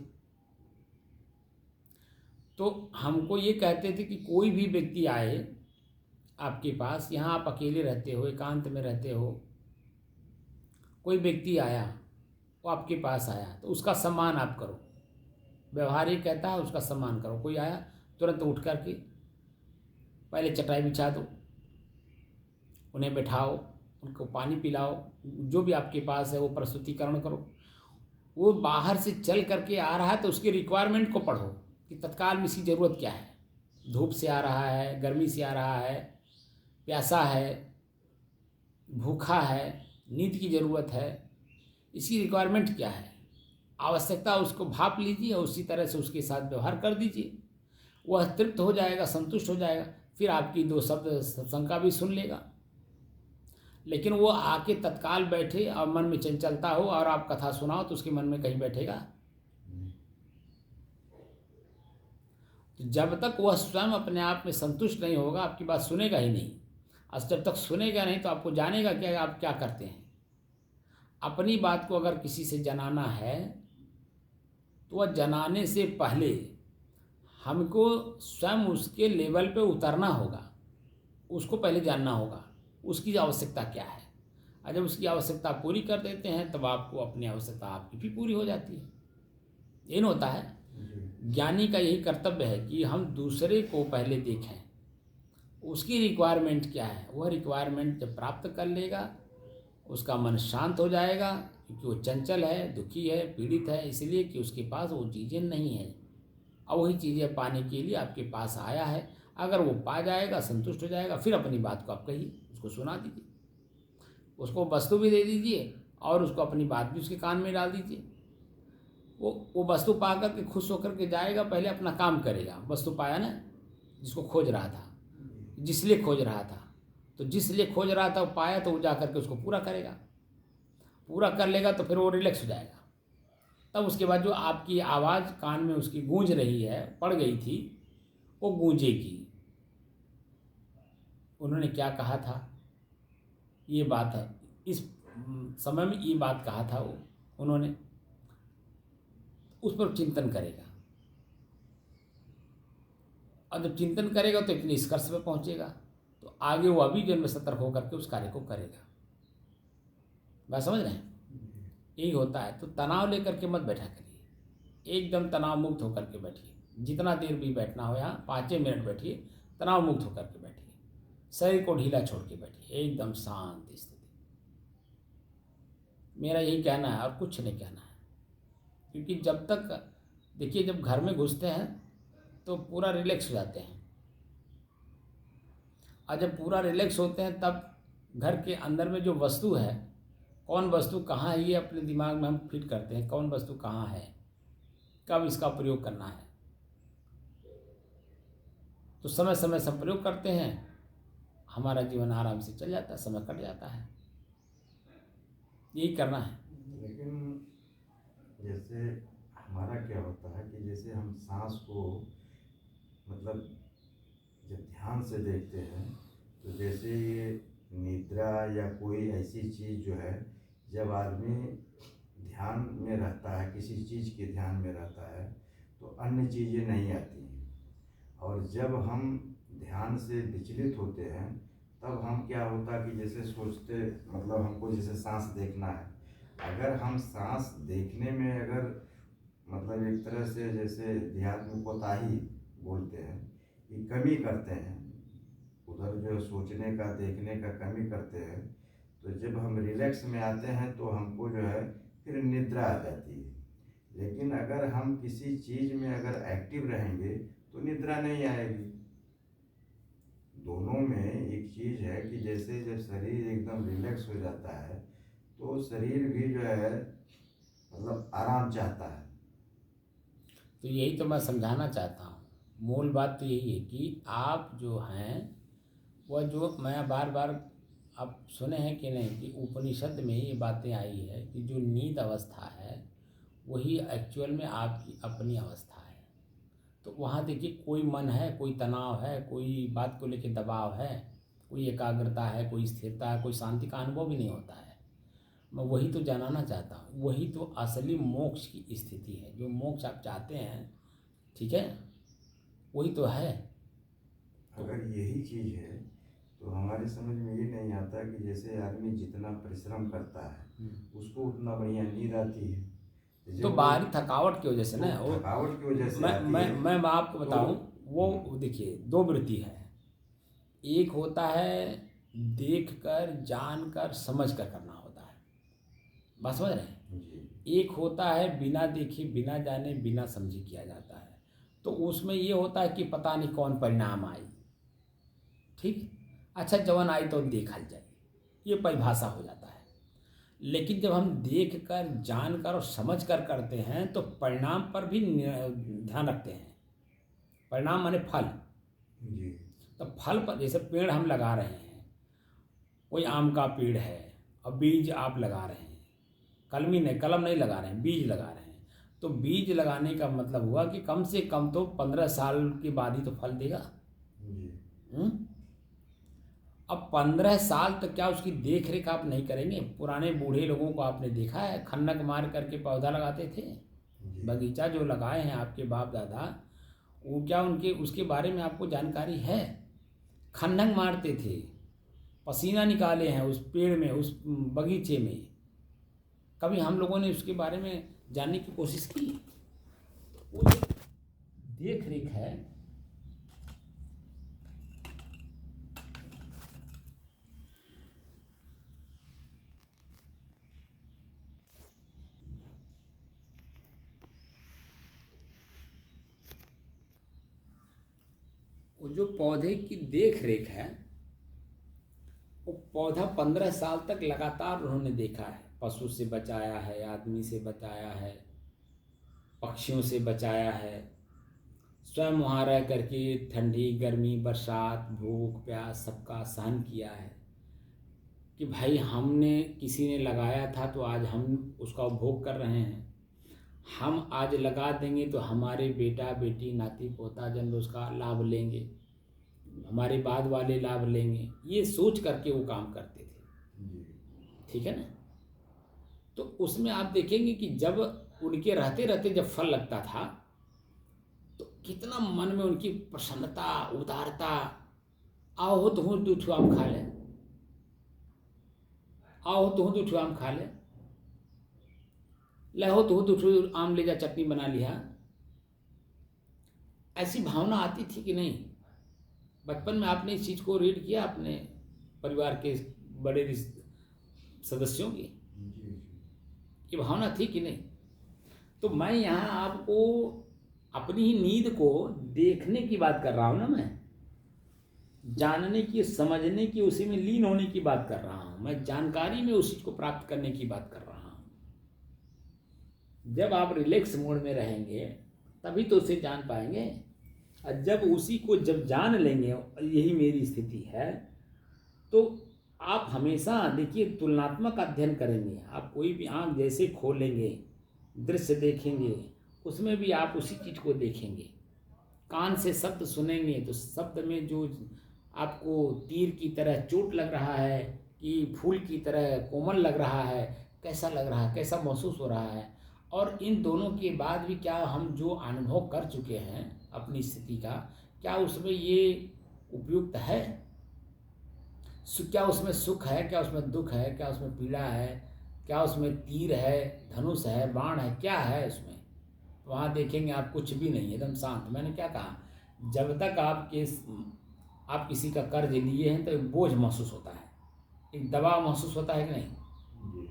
Speaker 1: तो हमको ये कहते थे कि कोई भी व्यक्ति आए आपके पास, यहाँ आप अकेले रहते हो, एकांत में रहते हो, कोई व्यक्ति आया, वो आपके पास आया, तो उसका सम्मान आप करो। व्यवहार ये कहता है उसका सम्मान करो। कोई आया तुरंत उठ करके पहले चटाई बिछा दो, उन्हें बैठाओ, उनको पानी पिलाओ, जो भी आपके पास है वो प्रस्तुतिकरण करो। वो बाहर से चल करके आ रहा है तो उसकी रिक्वायरमेंट को पढ़ो कि तत्काल में इसकी ज़रूरत क्या है। धूप से आ रहा है, गर्मी से आ रहा है, प्यासा है, भूखा है, नींद की ज़रूरत है, इसकी रिक्वायरमेंट क्या है, आवश्यकता उसको भाप लीजिए और उसी तरह से उसके साथ व्यवहार कर दीजिए। वह तृप्त हो जाएगा, संतुष्ट हो जाएगा, फिर आपकी 2 शब्द शंका भी सुन लेगा। लेकिन वो आके तत्काल बैठे और मन में चंचलता हो और आप कथा सुनाओ तो उसके मन में कहीं बैठेगा? तो जब तक वह स्वयं अपने आप में संतुष्ट नहीं होगा आपकी बात सुनेगा ही नहीं। और जब तक सुनेगा नहीं तो आपको जानेगा क्या आप क्या करते हैं। अपनी बात को अगर किसी से जनाना है तो वह जनाने से पहले हमको स्वयं उसके लेवल पे उतरना होगा, उसको पहले जानना होगा उसकी आवश्यकता क्या है। और जब उसकी आवश्यकता पूरी कर देते हैं तब आपको अपनी आवश्यकता आपकी भी पूरी हो जाती है। ये न होता है। ज्ञानी का यही कर्तव्य है कि हम दूसरे को पहले देखें, उसकी रिक्वायरमेंट क्या है। वह रिक्वायरमेंट जब प्राप्त कर लेगा उसका मन शांत हो जाएगा, क्योंकि वो चंचल है, दुखी है, पीड़ित है, इसलिए कि उसके पास वो चीज़ें नहीं हैं और वही चीज़ें पाने के लिए आपके पास आया है। अगर वो पा जाएगा, संतुष्ट हो जाएगा, फिर अपनी बात को आप कहिए, उसको सुना दीजिए, उसको वस्तु भी दे दीजिए और उसको अपनी बात भी उसके कान में डाल दीजिए। वो वस्तु पा करके खुश होकर के जाएगा, पहले अपना काम करेगा। वस्तु पाया ना, जिसको खोज रहा था, जिस लिए खोज रहा था, तो जिस लिए खोज रहा था वो पाया तो वो जा करके उसको पूरा करेगा। पूरा कर लेगा तो फिर वो रिलैक्स हो जाएगा। तब उसके बाद जो आपकी आवाज़ कान में उसकी गूंज रही है, पड़ गई थी, वो गूंजेगी। उन्होंने क्या कहा था, ये बात है, इस समय में ये बात कहा था वो, उन्होंने उस पर चिंतन करेगा और जब चिंतन करेगा तो एक निष्कर्ष पे पहुंचेगा, तो आगे वो अभी जन्म सतर्क होकर के उस कार्य को करेगा। बात समझ रहे हैं? यही होता है। तो तनाव लेकर के मत बैठा करिए, एकदम तनाव मुक्त होकर के बैठिए। जितना देर भी बैठना हो, यहाँ 5 मिनट बैठिए, तनाव मुक्त होकर के बैठिए। शरीर को ढीला छोड़ के बैठिए, एकदम शांत स्थिति। मेरा यही कहना है और कुछ नहीं कहना है। क्योंकि जब तक देखिए, जब घर में घुसते हैं तो पूरा रिलैक्स हो जाते हैं, और जब पूरा रिलैक्स होते हैं तब घर के अंदर में जो वस्तु है, कौन वस्तु कहाँ है, ये अपने दिमाग में हम फिट करते हैं, कौन वस्तु कहाँ है, कब इसका प्रयोग करना है। तो समय समय से प्रयोग करते हैं, हमारा जीवन आराम से चल जाता है, समय कट जाता है। यही करना है।
Speaker 2: लेकिन जैसे हमारा क्या होता है कि जैसे हम सांस को मतलब जब ध्यान से देखते हैं, तो जैसे ये निद्रा या कोई ऐसी चीज़ जो है, जब आदमी ध्यान में रहता है, किसी चीज़ के ध्यान में रहता है, तो अन्य चीज़ें नहीं आती हैं। और जब हम ध्यान से विचलित होते हैं, तब हम क्या होता है कि जैसे सोचते, मतलब हमको जैसे सांस देखना है, अगर हम सांस देखने में अगर मतलब एक तरह से जैसे देहात में कोताही बोलते हैं कि कमी करते हैं, उधर जो सोचने का देखने का कमी करते हैं, तो जब हम रिलैक्स में आते हैं तो हमको जो है फिर निद्रा आ जाती है। लेकिन अगर हम किसी चीज़ में अगर एक्टिव रहेंगे तो निद्रा नहीं आएगी। दोनों में एक चीज़ है कि जैसे जब शरीर एकदम रिलैक्स हो जाता है तो शरीर भी जो है मतलब आराम चाहता है।
Speaker 1: तो यही तो मैं समझाना चाहता हूँ। मूल बात तो यही है कि आप जो हैं, वह जो मैं बार बार, आप सुने हैं कि नहीं, कि उपनिषद में ये बातें आई है कि जो नींद अवस्था है वही एक्चुअल में आपकी अपनी अवस्था है। तो वहाँ देखिए, कोई मन है, कोई तनाव है, कोई बात को लेकर दबाव है, कोई एकाग्रता है, कोई स्थिरता है, कोई शांति का अनुभव भी नहीं होता है। मैं वही तो जानना चाहता हूँ, वही तो असली मोक्ष की स्थिति है, जो मोक्ष आप चाहते हैं, ठीक है, वही तो है।
Speaker 2: अगर यही चीज़ है तो हमारे समझ में ये नहीं आता कि जैसे आदमी जितना परिश्रम करता है उसको उतना बढ़िया नींद आती है।
Speaker 1: तो बाहरी थकावट की वजह से ना,
Speaker 2: तो
Speaker 1: वो
Speaker 2: थकावट की वजह से
Speaker 1: मैं
Speaker 2: आती
Speaker 1: मैं
Speaker 2: है।
Speaker 1: मैं आपको बताऊं, वो
Speaker 2: हम्म।
Speaker 1: देखिए, दो वृत्ति है। एक होता है देख कर, जान कर, समझ कर करना होता है, बात समझ रहे हैं।
Speaker 2: जी।
Speaker 1: एक होता है बिना देखे, बिना जाने, बिना समझे किया जाता है। तो उसमें ये होता है कि पता नहीं कौन परिणाम आई, ठीक, अच्छा जवन आई तो देखल जाए, ये परिभाषा हो जाता है। लेकिन जब हम देख कर, जान कर और समझ कर करते हैं तो परिणाम पर भी ध्यान रखते हैं। परिणाम माने फल।
Speaker 2: जी।
Speaker 1: तो फल पर, जैसे पेड़ हम लगा रहे हैं, कोई आम का पेड़ है और बीज आप लगा रहे हैं, कलम नहीं लगा रहे हैं, बीज लगा रहे हैं। तो बीज लगाने का मतलब हुआ कि कम से कम तो 15 साल के बाद ही तो फल देगा।
Speaker 2: जी।
Speaker 1: अब 15 साल तक क्या उसकी देख रेख आप नहीं करेंगे? पुराने बूढ़े लोगों को आपने देखा है, खन्नक मार करके पौधा लगाते थे।
Speaker 2: जी।
Speaker 1: बगीचा जो लगाए हैं आपके बाप दादा, वो क्या उनके उसके बारे में आपको जानकारी है? खन्नक मारते थे, पसीना निकाले हैं उस पेड़ में, उस बगीचे में। कभी हम लोगों ने उसके बारे में जानने की कोशिश की? वो जो देख रेख है, वो जो पौधे की देख रेख है, वो पौधा 15 साल तक लगातार उन्होंने देखा है। पशु से बचाया है, आदमी से बचाया है, पक्षियों से बचाया है, स्वयं वहाँ रह करके ठंडी, गर्मी, बरसात, भूख, प्यास सबका सहन किया है। कि भाई हमने, किसी ने लगाया था तो आज हम उसका उपभोग कर रहे हैं। हम आज लगा देंगे तो हमारे बेटा बेटी, नाती पोता जन उसका लाभ लेंगे, हमारे बाद वाले लाभ लेंगे, ये सोच करके वो काम करते थे, ठीक है ना। तो उसमें आप देखेंगे कि जब उनके रहते रहते जब फल लगता था तो कितना मन में उनकी प्रसन्नता, उदारता। आओ हो तो हूँ 2 ठो आम खा ले, आओ हो तो हूँ 2 ठो आम खा ले, ले हो तो हूँ 2 ठो आम ले जा, चटनी बना लिया। ऐसी भावना आती थी कि नहीं? बचपन में आपने इस चीज़ को रीड किया अपने परिवार के बड़े सदस्यों की,
Speaker 2: जी।
Speaker 1: ये भावना थी कि नहीं? तो मैं यहाँ आपको अपनी ही नींद को देखने की बात कर रहा हूँ ना, मैं जानने की, समझने की, उसी में लीन होने की बात कर रहा हूँ, मैं जानकारी में उस चीज को प्राप्त करने की बात कर रहा हूँ। जब आप रिलैक्स मोड में रहेंगे तभी तो उसे जान पाएंगे, और जब उसी को जब जान लेंगे, यही मेरी स्थिति है, तो आप हमेशा देखिए तुलनात्मक अध्ययन करेंगे। आप कोई भी आंख जैसे खोलेंगे, दृश्य देखेंगे, उसमें भी आप उसी चीज़ को देखेंगे। कान से शब्द सुनेंगे तो शब्द में जो आपको तीर की तरह चोट लग रहा है कि फूल की तरह कोमल लग रहा है, कैसा लग रहा है, कैसा महसूस हो रहा है। और इन दोनों के बाद भी क्या हम जो अनुभव कर चुके हैं अपनी स्थिति का, क्या उसमें ये उपयुक्त है? क्या उसमें सुख है, क्या उसमें दुख है, क्या उसमें पीड़ा है, क्या उसमें तीर है, धनुष है, बाण है, क्या है उसमें? वहाँ देखेंगे आप कुछ भी नहीं, एकदम शांत। मैंने क्या कहा, जब तक आप किसी का कर्ज लिए हैं तो एक बोझ महसूस होता है, एक दबाव महसूस होता है कि नहीं?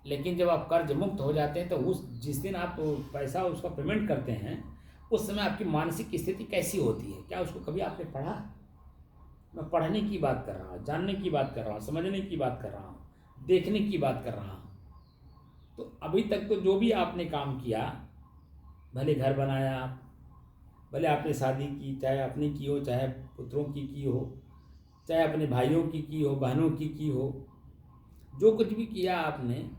Speaker 1: लेकिन जब आप कर्ज मुक्त हो जाते हैं तो उस जिस दिन आप पैसा उसका पेमेंट करते हैं, उस समय आपकी मानसिक स्थिति कैसी होती है? क्या उसको कभी आपने पढ़ा? मैं पढ़ने की बात कर रहा हूँ, जानने की बात कर रहा हूँ, समझने की बात कर रहा हूँ, देखने की बात कर रहा हूँ। तो अभी तक तो जो भी आपने काम किया, भले घर बनाया, भले आपने शादी की, चाहे अपनी की हो, चाहे पुत्रों की हो, चाहे अपने भाइयों की हो, बहनों की हो, जो कुछ भी किया आपने,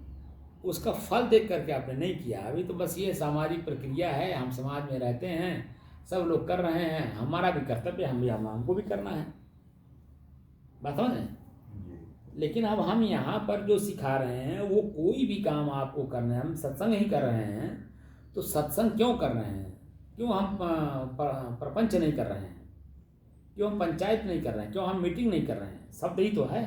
Speaker 1: उसका फल देख करके आपने नहीं किया। अभी तो बस ये सामाजिक प्रक्रिया है, हम समाज में रहते हैं, सब लोग कर रहे हैं, हमारा भी कर्तव्य, हमको भी करना है, बात समझ रहे हैं? लेकिन अब हम यहाँ पर जो सिखा रहे हैं वो कोई भी काम आपको करना है, हम सत्संग ही कर रहे हैं, तो सत्संग क्यों कर रहे हैं? क्यों हम प्रपंच नहीं कर रहे हैं? क्यों हम पंचायत नहीं कर रहे हैं? क्यों हम मीटिंग नहीं कर रहे हैं? शब्द ही तो है।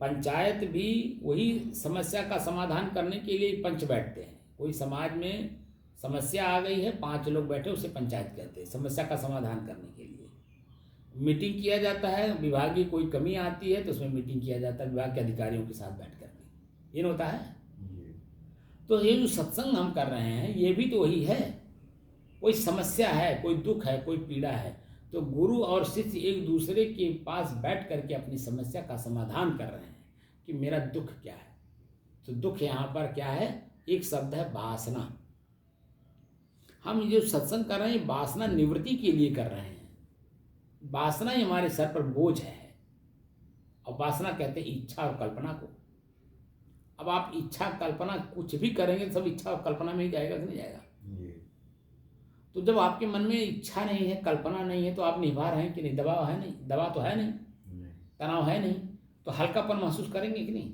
Speaker 1: पंचायत भी वही समस्या का समाधान करने के लिए पंच बैठते हैं। कोई समाज में समस्या आ गई है, 5 लोग बैठे, उसे पंचायत कहते हैं, समस्या का समाधान करने के लिए मीटिंग किया जाता है। विभाग की कोई कमी आती है तो उसमें मीटिंग किया जाता है विभाग के अधिकारियों के साथ बैठ करके, ये होता है। तो ये जो सत्संग हम कर रहे हैं ये भी तो वही है। कोई समस्या है, कोई दुख है, कोई पीड़ा है, तो गुरु और शिष्य एक दूसरे के पास बैठ करके अपनी समस्या का समाधान कर रहे हैं कि मेरा दुख क्या है। तो दुख यहाँ पर क्या है? एक शब्द है वासना। हम जो सत्संग कर रहे हैं वासना निवृत्ति के लिए कर रहे हैं। वासना ही हमारे सर पर बोझ है, और वासना कहते हैं इच्छा और कल्पना को। अब आप इच्छा कल्पना कुछ भी करेंगे सब इच्छा और कल्पना में ही जाएगा कि नहीं जाएगा? तो जब आपके मन में इच्छा नहीं है, कल्पना नहीं है, तो आप निभा रहे हैं कि नहीं? दबाव है नहीं, दबाव तो है नहीं, तनाव है नहीं, तो हल्कापन महसूस करेंगे कि नहीं?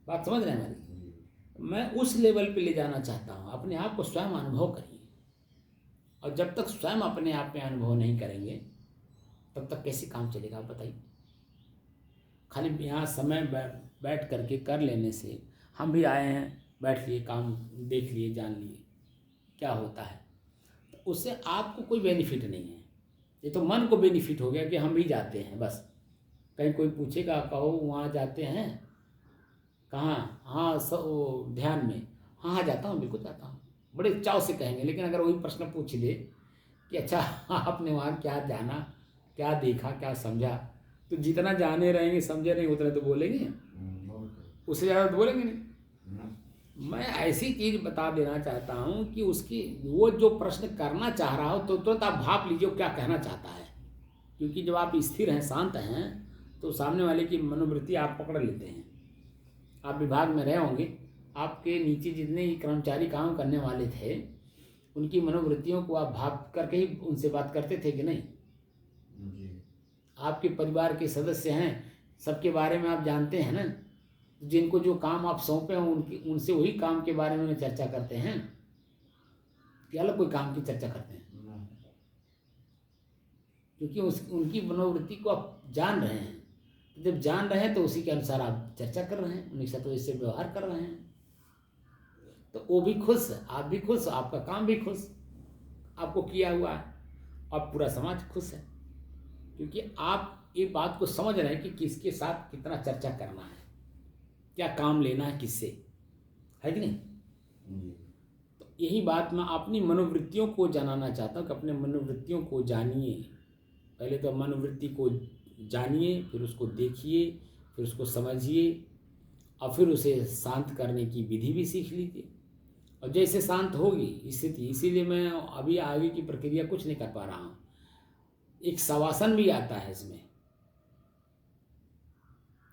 Speaker 1: बात समझ रहे हैं हमारी? मैं उस लेवल पे ले जाना चाहता हूँ, अपने आप को स्वयं अनुभव करिए। और जब तक स्वयं अपने आप में अनुभव नहीं करेंगे तब तक कैसे काम चलेगा, आप बताइए? खाली यहाँ समय बैठ करके कर लेने से, हम भी आए हैं, बैठ लिए, काम देख लिए, जान लिए, क्या होता है? तो उससे आपको कोई बेनिफिट नहीं है। ये तो मन को बेनिफिट हो गया कि हम भी जाते हैं, बस कहीं कोई पूछेगा, कहो वहाँ जाते हैं, कहाँ? हाँ सब ध्यान में, हाँ जाता हूँ, बिल्कुल जाता हूँ, बड़े चाव से कहेंगे। लेकिन अगर वही प्रश्न पूछ ले कि अच्छा आपने वहाँ क्या जाना, क्या देखा, क्या समझा, तो जितना जाने रहेंगे, समझे नहीं, उतना तो बोलेंगे, उससे ज़्यादा तो बोलेंगे नहीं। मैं ऐसी चीज़ बता देना चाहता हूँ कि उसकी वो जो प्रश्न करना चाह रहा हो तो तुरंत आप भाप लीजिए क्या कहना चाहता है। क्योंकि जब आप स्थिर हैं, शांत हैं, तो सामने वाले की मनोवृत्ति आप पकड़ लेते हैं। आप विभाग में रहे होंगे, आपके नीचे जितने ही कर्मचारी काम करने वाले थे उनकी मनोवृत्तियों को आप भाप करके ही उनसे बात करते थे कि नहीं? आपके परिवार के सदस्य हैं, सबके बारे में आप जानते हैं ना, जिनको जो काम आप सौंपे हैं उनसे वही काम के बारे में चर्चा करते हैं कि अलग कोई काम की चर्चा करते हैं? क्योंकि उनकी मनोवृत्ति को आप जान रहे हैं। जब जान रहे हैं तो उसी के अनुसार आप चर्चा कर रहे हैं, उनके साथ वैसे व्यवहार कर रहे हैं, तो वो भी खुश, आप भी खुश, आपका काम भी खुश, आपको किया हुआ है, अब पूरा समाज खुश है, क्योंकि आप एक बात को समझ रहे हैं कि किसके साथ कितना चर्चा करना है, क्या काम लेना है किससे, है कि नहीं। तो यही बात मैं अपनी मनोवृत्तियों को जानना चाहता हूँ कि अपने मनोवृत्तियों को जानिए। पहले तो मनोवृत्ति को जानिए, फिर उसको देखिए, फिर उसको समझिए, और फिर उसे शांत करने की विधि भी सीख लीजिए। और जैसे शांत होगी स्थिति, इसीलिए मैं अभी आगे की प्रक्रिया कुछ नहीं कर पा रहा हूँ। एक शवासन भी आता है इसमें,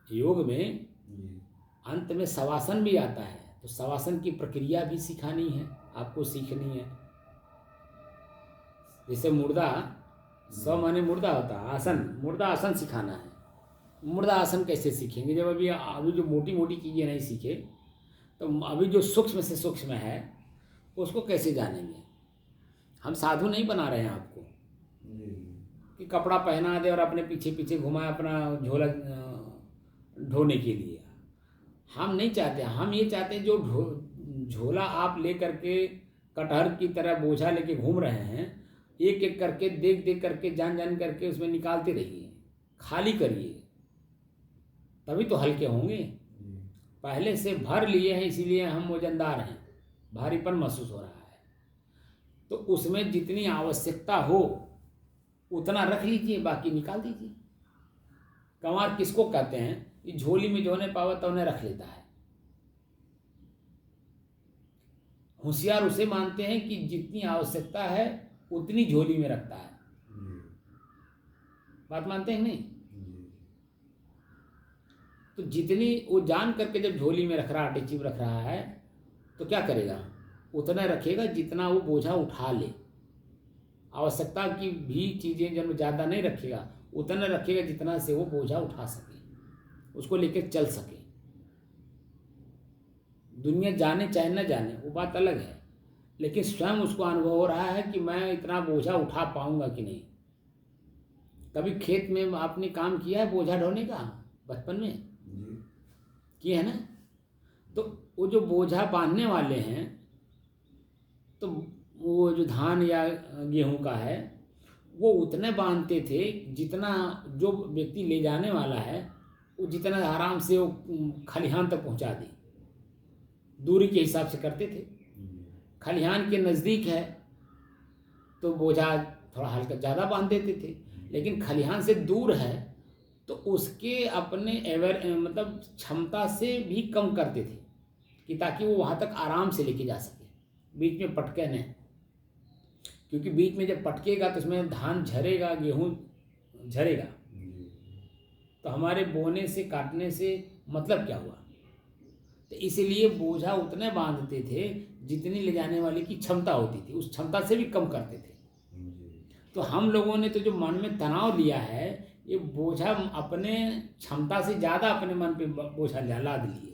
Speaker 1: योग में अंत में शवासन भी आता है, तो शवासन की प्रक्रिया भी सिखानी है, आपको सीखनी है। जैसे मुर्दा, स्व माने मुर्दा होता है, आसन, मुर्दा आसन सिखाना है। मुर्दा आसन कैसे सीखेंगे जब अभी जो मोटी मोटी चीज़ें नहीं सीखे, तो अभी जो सूक्ष्म से सूक्ष्म है उसको कैसे जानेंगे। हम साधु नहीं बना रहे हैं आपको कि कपड़ा पहना दे और अपने पीछे पीछे घुमाए अपना झोला ढोने के लिए। हम नहीं चाहते, हम ये चाहते हैं जो झोला आप ले करके कटहर की तरह बोझा लेके घूम रहे हैं, एक एक करके देख देख करके जान जान करके उसमें निकालते रहिए, खाली करिए, तभी तो हल्के होंगे। पहले से भर लिए हैं इसीलिए हम वजनदार हैं, भारीपन महसूस हो रहा है। तो उसमें जितनी आवश्यकता हो उतना रख लीजिए, बाकी निकाल दीजिए। कंवार किसको कहते हैं, ये झोली में जो नहीं पावता उन्हें रख लेता है। होशियार उसे मानते हैं कि जितनी आवश्यकता है उतनी झोली में रखता है। बात मानते हैं नहीं। तो जितनी वो जान करके जब झोली में रख रहा, अटैची में रख रहा है, तो क्या करेगा, उतना रखेगा जितना वो बोझा उठा ले। आवश्यकता की भी चीज़ें जब ज़्यादा नहीं रखेगा, उतना रखेगा जितना से वो बोझा उठा सके, उसको लेकर चल सके। दुनिया जाने चाहे न जाने वो बात अलग है, लेकिन स्वयं उसको अनुभव हो रहा है कि मैं इतना बोझा उठा पाऊंगा कि नहीं। कभी खेत में आपने काम किया है बोझा ढोने का, बचपन में किए है ना। तो वो जो बोझा बांधने वाले हैं, तो वो जो धान या गेहूं का है, वो उतने बांधते थे जितना जो व्यक्ति ले जाने वाला है वो जितना आराम से वो खलिहान तक पहुंचा दे, दूरी के हिसाब से करते थे। खलिहान के नज़दीक है तो बोझा थोड़ा हल्का ज़्यादा बांध देते थे, लेकिन खलिहान से दूर है तो उसके अपने मतलब क्षमता से भी कम करते थे कि ताकि वो वहाँ तक आराम से लेके जा सके, बीच में पटके नहीं। क्योंकि बीच में जब पटकेगा तो उसमें धान झरेगा, गेहूँ झरेगा, तो हमारे बोने से काटने से मतलब क्या हुआ। तो इसीलिए बोझा उतने बांधते थे जितनी ले जाने वाले की क्षमता होती थी, उस क्षमता से भी कम करते थे। तो हम लोगों ने तो जो मन में तनाव लिया है, ये बोझा अपने क्षमता से ज़्यादा अपने मन पे बोझा लाद लिए,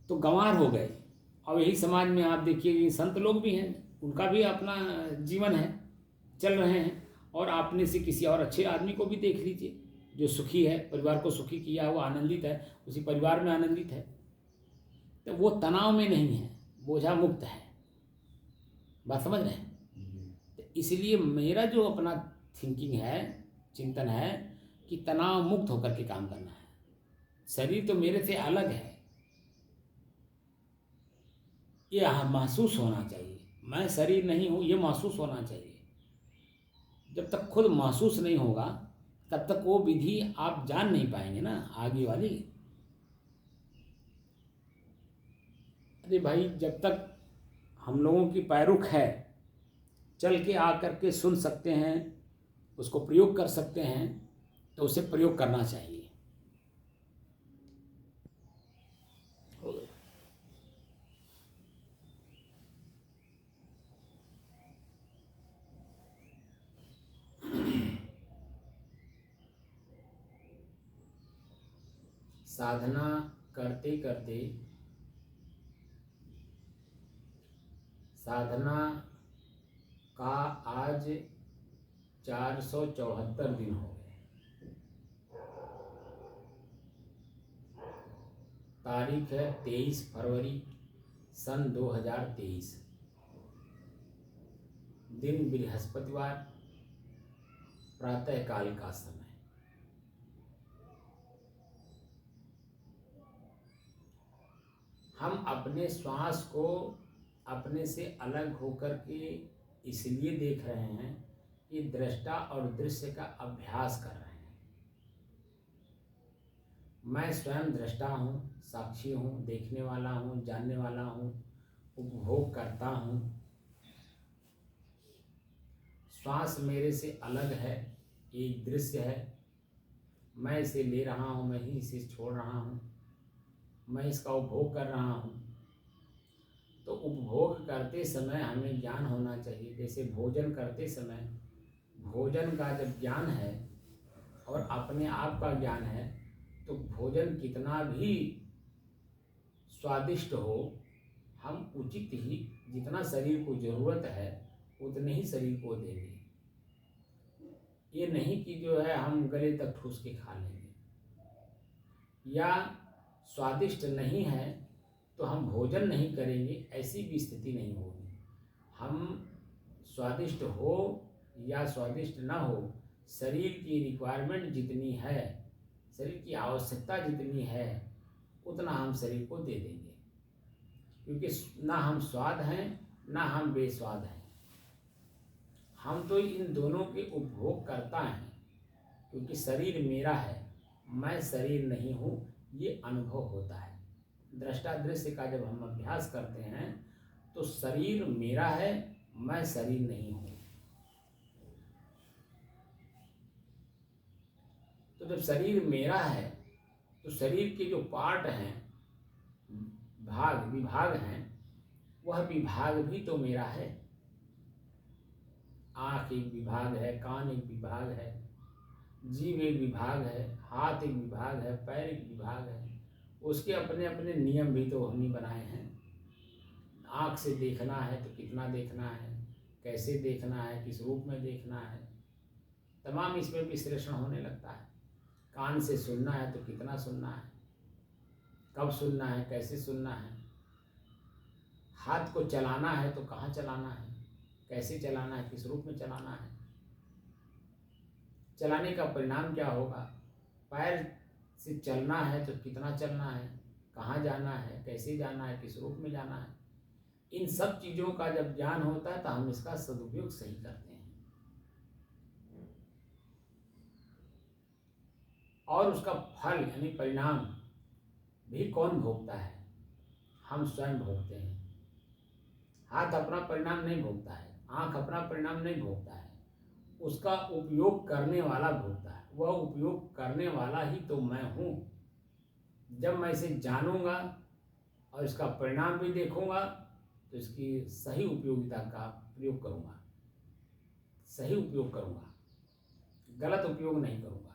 Speaker 1: तो गंवार हो गए। और यही समाज में आप देखिए कि संत लोग भी हैं, उनका भी अपना जीवन है, चल रहे हैं। और आपने से किसी और अच्छे आदमी को भी देख लीजिए जो सुखी है, परिवार को सुखी किया हुआ, आनंदित है, उसी परिवार में आनंदित है, तो वो तनाव में नहीं है, बोझा मुक्त है। बात समझ रहे हैं। तो इसलिए मेरा जो अपना थिंकिंग है, चिंतन है कि तनाव मुक्त होकर के काम करना है। शरीर तो मेरे से अलग है, ये महसूस होना चाहिए। मैं शरीर नहीं हूँ, ये महसूस होना चाहिए। जब तक खुद महसूस नहीं होगा तब तक वो विधि आप जान नहीं पाएंगे ना आगे वाली। अरे भाई, जब तक हम लोगों की पैरुख है, चल के आकर के सुन सकते हैं, उसको प्रयोग कर सकते हैं, तो उसे प्रयोग करना चाहिए। साधना करते करते, साधना का आज 474 दिन हो गए। तारीख है 23 फरवरी सन 2023। दिन बृहस्पतिवार, प्रातः काल का समय। हम अपने श्वास को अपने से अलग होकर के इसलिए देख रहे हैं कि दृष्टा और दृश्य का अभ्यास कर रहे हैं। मैं स्वयं दृष्टा हूँ, साक्षी हूँ, देखने वाला हूँ, जानने वाला हूँ, उपभोग करता हूँ। श्वास मेरे से अलग है, एक दृश्य है। मैं इसे ले रहा हूँ, मैं ही इसे छोड़ रहा हूँ, मैं इसका उपभोग कर रहा हूँ। तो उपभोग करते समय हमें ज्ञान होना चाहिए। जैसे भोजन करते समय भोजन का जब ज्ञान है और अपने आप का ज्ञान है, तो भोजन कितना भी स्वादिष्ट हो, हम उचित ही जितना शरीर को ज़रूरत है उतने ही शरीर को देंगे। ये नहीं कि जो है हम गले तक ठूस के खा लेंगे, या स्वादिष्ट नहीं है तो हम भोजन नहीं करेंगे, ऐसी भी स्थिति नहीं होगी। हम स्वादिष्ट हो या स्वादिष्ट ना हो, शरीर की रिक्वायरमेंट जितनी है, शरीर की आवश्यकता जितनी है, उतना हम शरीर को दे देंगे। क्योंकि ना हम स्वाद हैं ना हम बेस्वाद हैं, हम तो इन दोनों के उपभोग करता हैं। क्योंकि शरीर मेरा है, मैं शरीर नहीं हूँ, ये अनुभव होता है। दृष्टा दृश्य का जब हम अभ्यास करते हैं तो शरीर मेरा है, मैं शरीर नहीं हूँ। तो जब शरीर मेरा है तो शरीर के जो पार्ट हैं, विभाग हैं, वह विभाग भी तो मेरा है। आँख एक विभाग है, कान एक विभाग है, जीभ एक विभाग है, हाथ एक विभाग है, पैर एक विभाग है। उसके अपने अपने नियम भी तो हमने बनाए हैं। आँख से देखना है तो कितना देखना है, कैसे देखना है, किस रूप में देखना है, तमाम इसमें विश्लेषण होने लगता है। कान से सुनना है तो कितना सुनना है, कब सुनना है, कैसे सुनना है। हाथ को चलाना है तो कहाँ चलाना है, कैसे चलाना है, किस रूप में चलाना है, चलाने का परिणाम क्या होगा। पैर से चलना है तो कितना चलना है, कहाँ जाना है, कैसे जाना है, किस रूप में जाना है। इन सब चीज़ों का जब ज्ञान होता है तो हम इसका सदुपयोग सही करते हैं। और उसका फल यानी परिणाम भी कौन भोगता है, हम स्वयं भोगते हैं। हाथ अपना परिणाम नहीं भोगता है, आँख अपना परिणाम नहीं भोगता है, उसका उपयोग करने वाला भोगता है। वह उपयोग करने वाला ही तो मैं हूँ। जब मैं इसे जानूंगा और इसका परिणाम भी देखूंगा तो इसकी सही उपयोगिता का प्रयोग करूंगा, सही उपयोग करूंगा, गलत उपयोग नहीं करूंगा।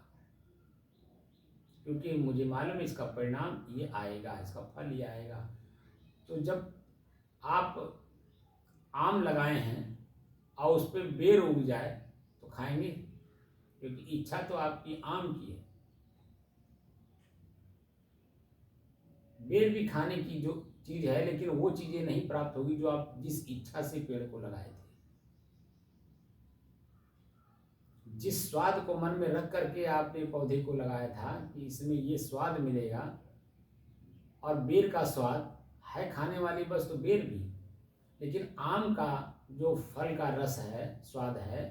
Speaker 1: क्योंकि मुझे मालूम है इसका परिणाम ये आएगा, इसका फल ये आएगा। तो जब आप आम लगाए हैं और उस पर बेर उग जाए तो खाएंगे, क्योंकि इच्छा तो आपकी आम की है। बेर भी खाने की जो चीज़ है, लेकिन वो चीज़ें नहीं प्राप्त होगी जो आप जिस इच्छा से पेड़ को लगाए थे। जिस स्वाद को मन में रख करके आपने पौधे को लगाया था कि इसमें ये स्वाद मिलेगा, और बेर का स्वाद है खाने वाली वस्तु बेर भी, लेकिन आम का जो फल का रस है, स्वाद है,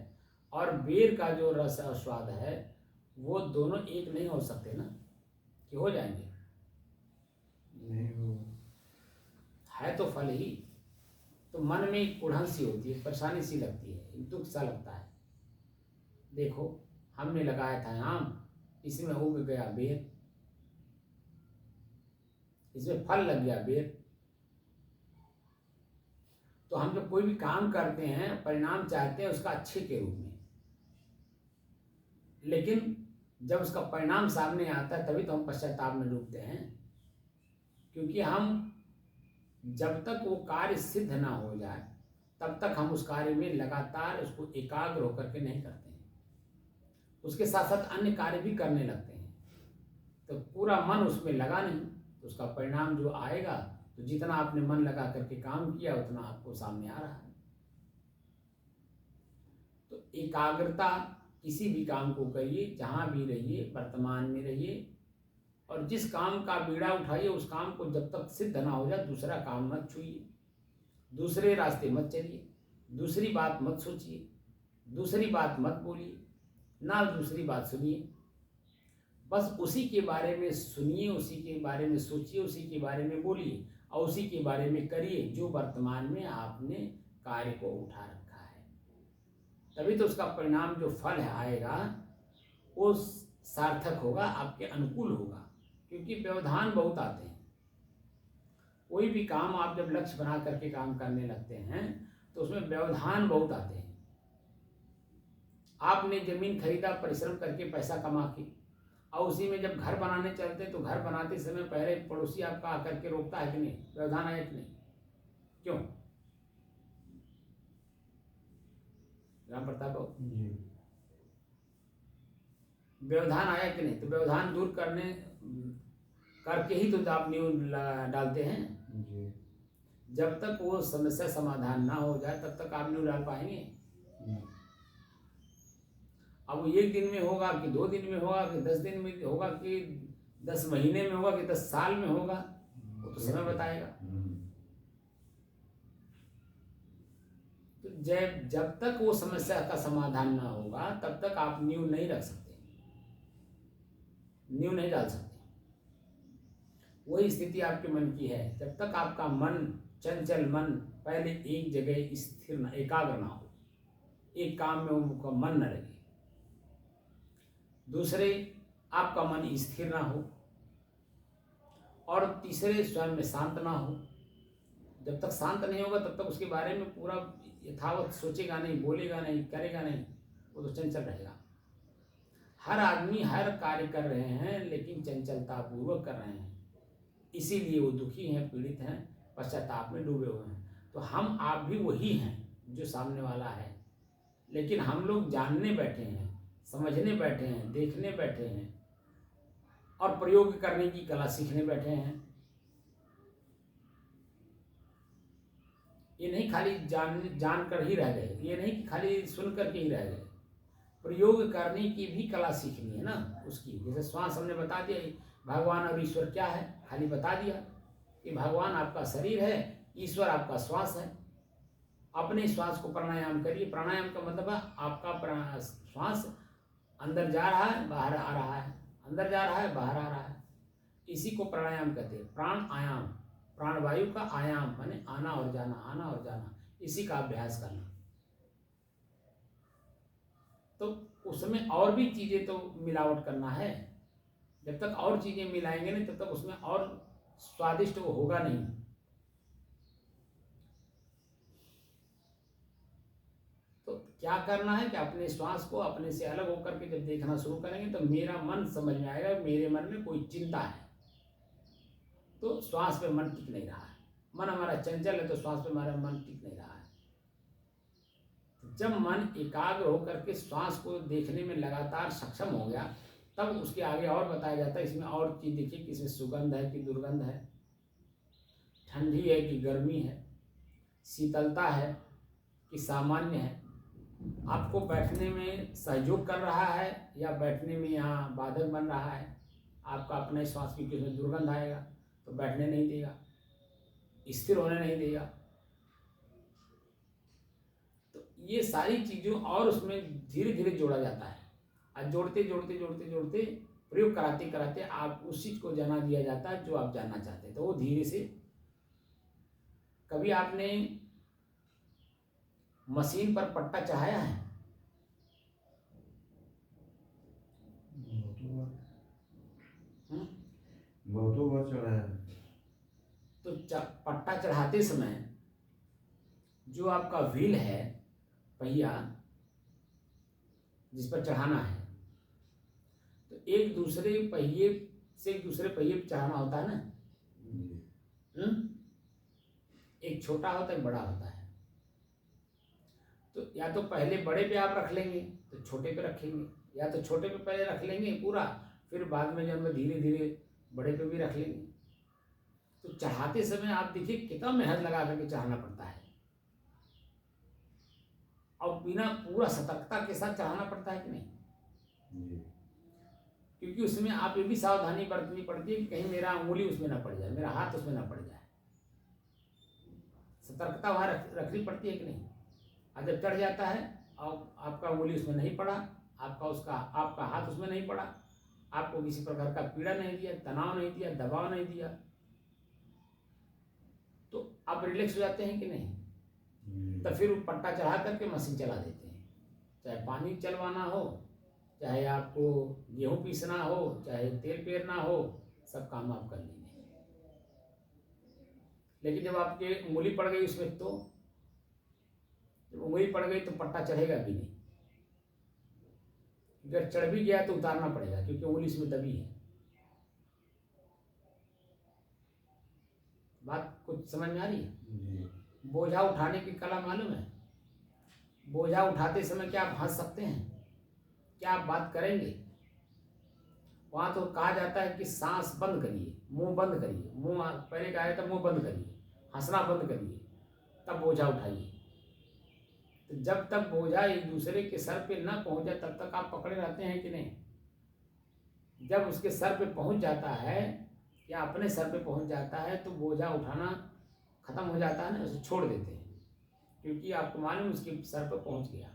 Speaker 1: और बेर का जो रस और स्वाद है, वो दोनों एक नहीं हो सकते ना, कि हो जाएंगे?
Speaker 2: नहीं हो
Speaker 1: है तो फल ही। तो मन में एक उड़न सी होती है, परेशानी सी लगती है, दुख सा लगता है। देखो हमने लगाया था आम, इसमें उग गया बेर, इसमें फल लग गया बेर। तो हम जब कोई भी काम करते हैं, परिणाम चाहते हैं उसका अच्छे के रूप में, लेकिन जब उसका परिणाम सामने आता है तभी तो हम पश्चाताप में डूबते हैं। क्योंकि हम जब तक वो कार्य सिद्ध ना हो जाए तब तक हम उस कार्य में लगातार उसको एकाग्र होकर के नहीं करते हैं, उसके साथ साथ अन्य कार्य भी करने लगते हैं। तो पूरा मन उसमें लगा नहीं, तो उसका परिणाम जो आएगा, तो जितना आपने मन लगा करके काम किया उतना आपको सामने आ रहा है। तो एकाग्रता किसी भी काम को करिए, जहाँ भी रहिए, वर्तमान में रहिए, और जिस काम का बीड़ा उठाइए उस काम को जब तक सिद्ध ना हो जाए दूसरा काम मत छूइए, दूसरे रास्ते मत चलिए, दूसरी बात मत सोचिए, दूसरी बात मत बोलिए, ना दूसरी बात सुनिए। बस उसी के बारे में सुनिए, उसी के बारे में सोचिए, उसी के बारे में बोलिए और उसी के बारे में करिए जो वर्तमान में आपने कार्य को उठा रखा है। तभी तो उसका परिणाम जो फल है आएगा वो सार्थक होगा, आपके अनुकूल होगा। क्योंकि व्यवधान बहुत आते हैं। कोई भी काम आप जब लक्ष्य बना करके काम करने लगते हैं तो उसमें व्यवधान बहुत आते हैं। आपने जमीन खरीदा परिश्रम करके पैसा कमा के, और उसी में जब घर बनाने चलते तो घर बनाते समय पहले पड़ोसी आपका आकर के रोकता है कि नहीं, व्यवधान आया कि नहीं? क्यों? राम प्रताप बाबू, व्यवधान आया कि नहीं? तो व्यवधान दूर करके ही तो आप नींव डालते हैं। जब तक वो समस्या समाधान ना हो जाए तब तक आप नींव डाल पाएंगे? अब वो 1 दिन में होगा कि 2 दिन में होगा कि 10 दिन में होगा कि 10 महीने में होगा कि 10 साल में होगा, वो तो समय बताएगा। तो जब तक वो समस्या का समाधान ना होगा तब तक आप नींव नहीं रख सकते, नींव नहीं डाल सकते। वही स्थिति आपके मन की है। जब तक आपका मन, चंचल मन पहले एक जगह स्थिर ना, एकाग्र ना हो, एक काम में उनका मन न लगे, दूसरे आपका मन स्थिर ना हो, और तीसरे स्वयं में शांत ना हो। जब तक शांत नहीं होगा तब तक उसके बारे में पूरा यथावत सोचेगा नहीं, बोलेगा नहीं, करेगा नहीं, वो तो चंचल रहेगा। हर आदमी हर कार्य कर रहे हैं लेकिन चंचलता पूर्वक कर रहे हैं, इसीलिए वो दुखी हैं, पीड़ित हैं, पश्चाताप में डूबे हुए हैं। तो हम आप भी वही हैं जो सामने वाला है, लेकिन हम लोग जानने बैठे हैं, समझने बैठे हैं, देखने बैठे हैं और प्रयोग करने की कला सीखने बैठे हैं। ये नहीं खाली जान कर ही रह गए, ये नहीं कि खाली सुन कर के ही रह गए, प्रयोग करने की भी कला सीखनी है ना उसकी। जैसे श्वास हमने बता दिया भगवान और ईश्वर क्या है, खाली बता दिया कि भगवान आपका शरीर है, ईश्वर आपका श्वास है। अपने श्वास को प्राणायाम करिए। प्राणायाम का मतलब है आपका श्वास अंदर जा रहा है, बाहर आ रहा है, अंदर जा रहा है, बाहर आ रहा है, इसी को प्राणायाम कहते हैं। प्राण आयाम, प्राणवायु का आयाम माने आना और जाना, आना और जाना, इसी का अभ्यास करना। तो उसमें और भी चीजें तो मिलावट करना है। जब तक और चीजें मिलाएंगे नहीं तब तक उसमें और स्वादिष्ट वो होगा नहीं। तो क्या करना है कि अपने श्वास को अपने से अलग होकर के जब देखना शुरू करेंगे तो मेरा मन समझ में आएगा, मेरे मन में कोई चिंता है तो श्वास पे मन टिक नहीं रहा है। मन हमारा चंचल है तो श्वास पे हमारा मन टिक नहीं रहा है। जब मन एकाग्र होकर के श्वास को देखने में लगातार सक्षम हो गया तब उसके आगे और बताया जाता है। इसमें और चीज देखिए कि इसमें सुगंध है कि दुर्गंध है, ठंडी है कि गर्मी है, शीतलता है कि सामान्य है, आपको बैठने में सहयोग कर रहा है या बैठने में यहाँ बाधक बन रहा है। आपका अपने श्वास की किसमें दुर्गंध आएगा तो बैठने नहीं देगा, स्थिर होने नहीं देगा। तो ये सारी चीज़ों और उसमें धीरे धीरे जोड़ा जाता है और जोड़ते जोड़ते जोड़ते जोड़ते प्रयोग कराते कराते आप उस चीज़ को जाना दिया जाता है जो आप जानना चाहते हैं। तो वो धीरे से, कभी आपने मशीन पर पट्टा चढ़ाया है?
Speaker 2: बहुतों बार चढ़ाया है।
Speaker 1: तो पट्टा चढ़ाते समय जो आपका व्हील है, पहिया जिस पर चढ़ाना है, तो एक दूसरे पहिए से एक दूसरे पहिए पर चढ़ाना होता है ना। एक छोटा होता है, बड़ा होता है। तो या तो पहले बड़े पे आप रख लेंगे तो छोटे पे रखेंगे, या तो छोटे पे पहले रख लेंगे पूरा, फिर बाद में जब धीरे धीरे बड़े पे भी रख लेंगे। तो चढ़ाते समय आप देखिए कितना मेहनत लगा करके चढ़ाना पड़ता है। और बिना पूरा सतर्कता के साथ चढ़ाना पड़ता है कि नहीं,
Speaker 2: जी।
Speaker 1: क्योंकि उसमें आप ये भी सावधानी बरतनी पड़ती है कि कहीं मेरा उंगली उसमें ना पड़ जाए, मेरा हाथ उसमें ना पड़ जाए। सतर्कता वहाँ रखनी पड़ती है कि नहीं। और जब चढ़ जाता है और आपका उंगली उसमें नहीं पड़ा, आपका हाथ उसमें नहीं पड़ा, आपको किसी प्रकार का पीड़ा नहीं दिया, तनाव नहीं दिया, दबाव नहीं दिया, तो आप रिलैक्स हो जाते हैं कि नहीं। तो फिर वो पट्टा चढ़ा करके मशीन चला देते हैं, चाहे पानी चलवाना हो, चाहे आपको गेहूं पीसना हो, चाहे तेल पेरना हो, सब काम आप कर लेंगे। लेकिन जब आपके उंगली पड़ गई उसमें, तो जब उंगली पड़ गई तो पट्टा चढ़ेगा भी नहीं। अगर चढ़ भी गया तो उतारना पड़ेगा, क्योंकि उंगली इसमें दबी है। बात कुछ समझ में आ रही है। बोझा उठाने की कला मालूम है। बोझा उठाते समय क्या आप हंस सकते हैं, क्या आप बात करेंगे। वहां तो कहा जाता है कि सांस बंद करिए, मुंह बंद करिए, मुंह पहले कहा जाता है मुंह बंद करिए, हंसना बंद करिए, तब बोझा उठाइए। तो जब तक बोझा एक दूसरे के सर पे न पहुंचे तब तक आप पकड़े रहते हैं कि नहीं। जब उसके सर पे पहुंच जाता है या अपने सर पे पहुंच जाता है तो बोझा उठाना खत्म हो जाता है ना, उसे छोड़ देते हैं, क्योंकि आपको मालूम उसके सर पे पहुंच गया।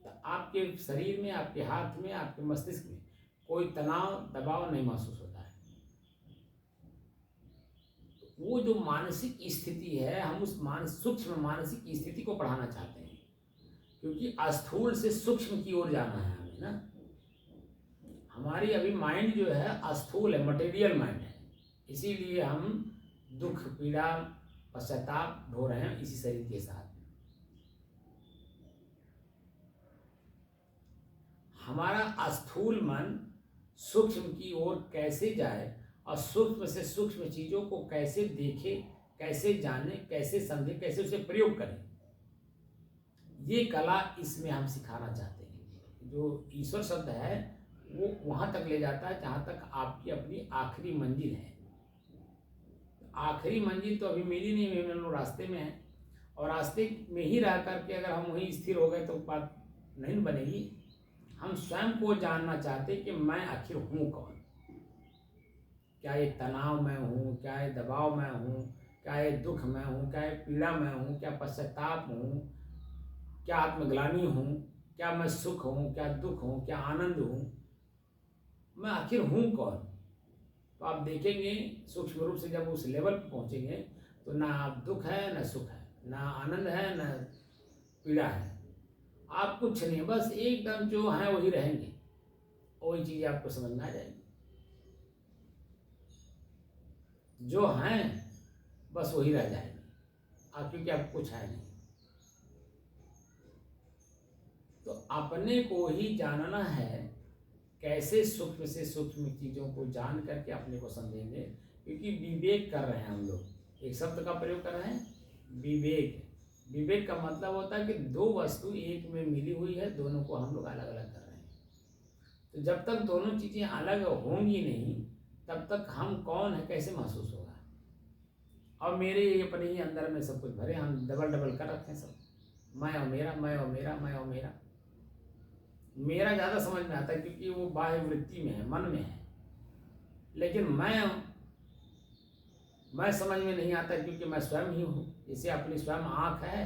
Speaker 1: तो आपके शरीर में, आपके हाथ में, आपके मस्तिष्क में कोई तनाव दबाव नहीं महसूस होता है। वो जो मानसिक स्थिति है, हम उस सूक्ष्म मानसिक स्थिति को बढ़ाना चाहते हैं, क्योंकि स्थूल से सूक्ष्म की ओर जाना है हमें ना। हमारी अभी माइंड जो है स्थूल है, मटेरियल माइंड है, इसीलिए हम दुख, पीड़ा, पश्चाताप ढो रहे हैं इसी शरीर के साथ। हमारा स्थूल मन सूक्ष्म की ओर कैसे जाए और सूक्ष्म से सूक्ष्म चीजों को कैसे देखे, कैसे जाने, कैसे समझे, कैसे उसे प्रयोग करें, ये कला इसमें हम सिखाना चाहते हैं। जो ईश्वर शब्द है वो वहां तक ले जाता है जहां तक आपकी अपनी आखिरी मंजिल है। आखिरी मंजिल तो अभी मिली नहीं, हम लोग रास्ते में हैं, और रास्ते में ही रह करके अगर हम वहीं स्थिर हो गए तो बात नहीं बनेगी। हम स्वयं को जानना चाहते कि मैं आखिर हूँ कौन। क्या ये तनाव में हूँ, क्या ये दबाव में हूँ, क्या ये दुख में हूँ, क्या ये पीड़ा में हूँ, क्या पश्चाताप हूँ, क्या आत्मग्लानि हूँ, क्या मैं सुख हूँ, क्या दुख हूँ, क्या आनंद हूँ, मैं आखिर हूँ कौन। तो आप देखेंगे सूक्ष्म रूप से जब उस लेवल पर पहुँचेंगे तो ना आप दुख है, ना सुख है, ना आनंद है, ना पीड़ा है, आप कुछ नहीं, बस एकदम जो है वही रहेंगे, वही चीज़ आपको समझ में आ जाएगी। जो हैं बस वही रह जाएंगे, आप क्योंकि आप कुछ है नहीं। तो अपने को ही जानना है, कैसे सूक्ष्म से सूक्ष्म चीज़ों को जान करके अपने को समझेंगे, क्योंकि विवेक कर रहे हैं हम लोग। एक शब्द का प्रयोग कर रहे हैं, विवेक। विवेक का मतलब होता है कि दो वस्तु एक में मिली हुई है, दोनों को हम लोग अलग अलग कर रहे हैं। तो जब तक दोनों चीज़ें अलग होंगी नहीं तब तक हम कौन है कैसे महसूस होगा। और मेरे अपने ही अंदर में सब कुछ भरे, हम डबल डबल कर रखे हैं सब, मैं और मेरा, मैं और मेरा, मैं और मेरा। मेरा ज़्यादा समझ में आता है क्योंकि वो बाह्य वृत्ति में है, मन में है, लेकिन मैं समझ में नहीं आता क्योंकि मैं स्वयं ही हूँ। जैसे अपनी स्वयं आँख है,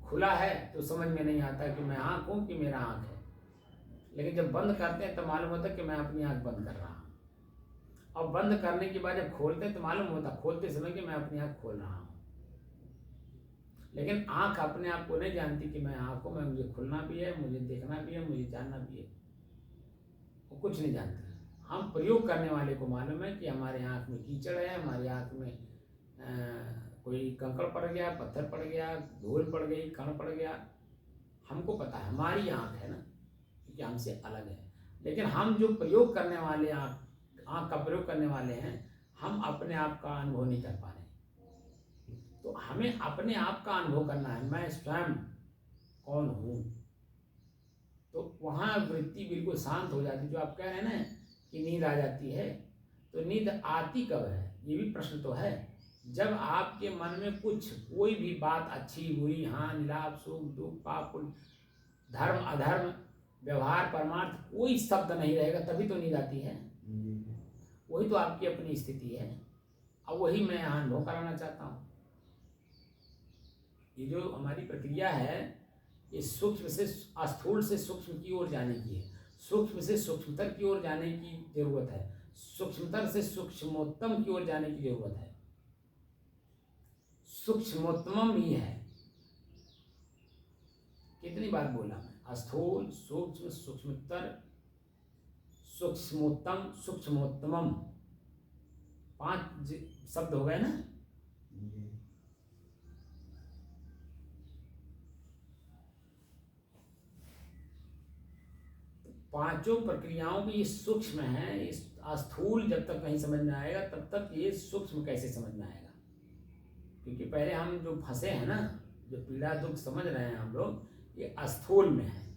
Speaker 1: खुला है तो समझ में नहीं आता कि मैं आँख हूँ कि मेरा आँख है, लेकिन जब बंद करते हैं तो मालूम होता है कि मैं अपनी आँख बंद कर रहा हूँ, और बंद करने के बाद जब खोलते हैं तो मालूम होता खोलते समय कि मैं अपनी आँख खोल रहा हूँ। लेकिन आँख अपने आप को नहीं जानती कि मैं आँख हूँ, मैं मुझे खुलना भी है, मुझे देखना भी है, मुझे जानना भी है, वो कुछ नहीं जानती। हम प्रयोग करने वाले को मालूम है कि हमारे आँख में कीचड़ है, हमारी आँख में कोई कंकड़ पड़ गया, पत्थर पड़ गया, धूल पड़ गई, कण पड़ गया, हमको पता है, हमारी आँख है ना, क्योंकि हमसे अलग है। लेकिन हम जो प्रयोग करने वाले आँख का प्रयोग करने वाले हैं, हम अपने आप का अनुभव नहीं कर पा रहे। तो हमें अपने आप का अनुभव करना है, मैं स्वयं कौन हूँ। तो वहाँ वृत्ति बिल्कुल शांत हो जाती। जो आप कह रहे हैं ना कि नींद आ जाती है, तो नींद आती कब है, ये भी प्रश्न तो है। जब आपके मन में कुछ कोई भी बात अच्छी बुरी, हानि लाभ सुख दुख पाप पुण्य, धर्म अधर्म, व्यवहार परमार्थ, कोई शब्द नहीं रहेगा, तभी तो नींद आती है। वही तो आपकी अपनी स्थिति है। अब वही मैं यहाँ अनुभव कराना चाहता हूँ। ये जो हमारी प्रक्रिया है, ये सूक्ष्म से स्थूल से सूक्ष्म की ओर जाने की है, सूक्ष्म से सूक्ष्मतर की ओर जाने की जरूरत है, सूक्ष्मतर से सूक्ष्मोत्तम की ओर जाने की जरूरत है। सूक्ष्मोत्तम ही है। कितनी बार बोला मैं, स्थूल सूक्ष्म सूक्ष्मतर सूक्ष्मोत्तम सूक्ष्मोत्तमम, 5 शब्द हो गए ना। पांचों प्रक्रियाओं की ये सूक्ष्म है। इस स्थूल जब तक नहीं समझ में आएगा तब तक ये सूक्ष्म कैसे समझ में आएगा। क्योंकि पहले हम जो फंसे हैं ना, जो पीड़ा दुख समझ रहे हैं हम लोग, ये स्थूल में है।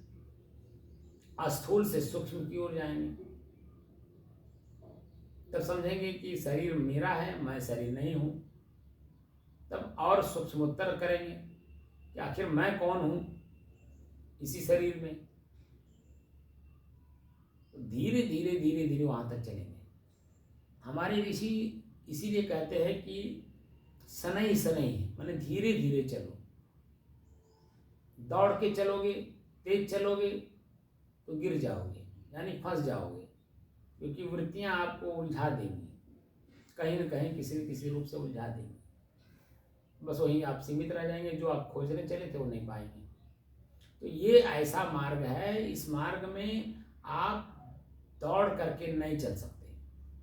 Speaker 1: स्थूल से सूक्ष्म की ओर जाएंगे तब समझेंगे कि शरीर मेरा है, मैं शरीर नहीं हूं। तब और सूक्ष्मोत्तर करेंगे कि आखिर मैं कौन हूं इसी शरीर में। तो धीरे धीरे धीरे धीरे वहां तक चलेंगे। हमारे ऋषि इसीलिए कहते हैं कि शनै शनै, माने धीरे धीरे चलो। दौड़ के चलोगे, तेज चलोगे तो गिर जाओगे, यानी फंस जाओगे। क्योंकि वृत्तियां आपको उलझा देंगी, कहीं न कहीं किसी न किसी रूप से उलझा देंगी। बस वहीं आप सीमित रह जाएंगे, जो आप खोजने चले थे वो नहीं पाएंगे। तो ये ऐसा मार्ग है, इस मार्ग में आप दौड़ करके नहीं चल सकते,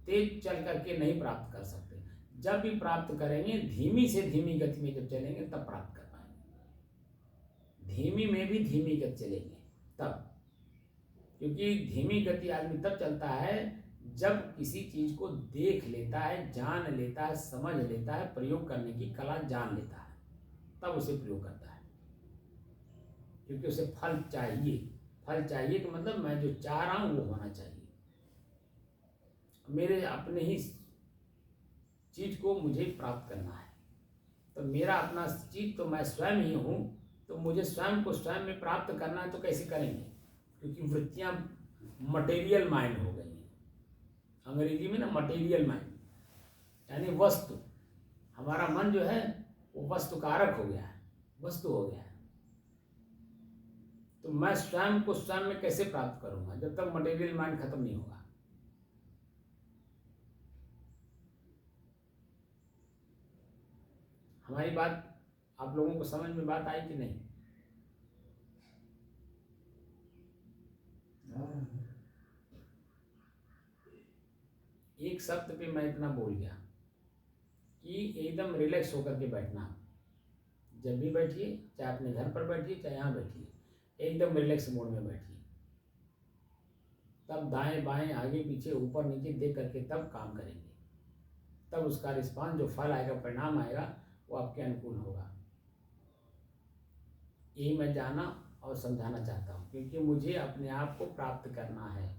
Speaker 1: तेज चल करके नहीं प्राप्त कर सकते। जब भी प्राप्त करेंगे, धीमी से धीमी गति में जब चलेंगे तब प्राप्त कर पाएंगे। धीमी में भी धीमी गति चलेंगे तब, क्योंकि धीमी गति आदमी तब चलता है जब किसी चीज को देख लेता है, जान लेता है, समझ लेता है, प्रयोग करने की कला जान लेता है, तब उसे प्रयोग करता है। क्योंकि उसे फल चाहिए। फल चाहिए तो मतलब मैं जो चाह रहा हूं वो होना चाहिए। मेरे अपने ही चीज को मुझे प्राप्त करना है, तो मेरा अपना चीज तो मैं स्वयं ही हूं। तो मुझे स्वयं को स्वयं में प्राप्त करना है, तो कैसे करेंगे? क्योंकि वृत्तियां मटेरियल माइंड हो गई हैं। अंग्रेजी में ना मटेरियल माइंड, यानी वस्तु। हमारा मन जो है वो वस्तु कारक हो गया है, वस्तु हो गया है। तो मैं स्वयं को स्वयं में कैसे प्राप्त करूंगा जब तक मटेरियल माइंड खत्म नहीं होगा। हमारी बात आप लोगों को समझ में बात आई कि नहीं? एक शब्द पे मैं इतना बोल गया कि एकदम रिलैक्स होकर के बैठना। जब भी बैठिए, चाहे अपने घर पर बैठिए चाहे यहाँ बैठिए, एकदम रिलैक्स मोड में बैठिए। तब दाएं बाएं आगे पीछे ऊपर नीचे देख करके तब काम करेंगे। तब उसका रिस्पॉन्स, जो फल आएगा, परिणाम आएगा, वो आपके अनुकूल होगा। यही मैं जाना और समझाना चाहता हूँ, क्योंकि मुझे अपने आप को प्राप्त करना है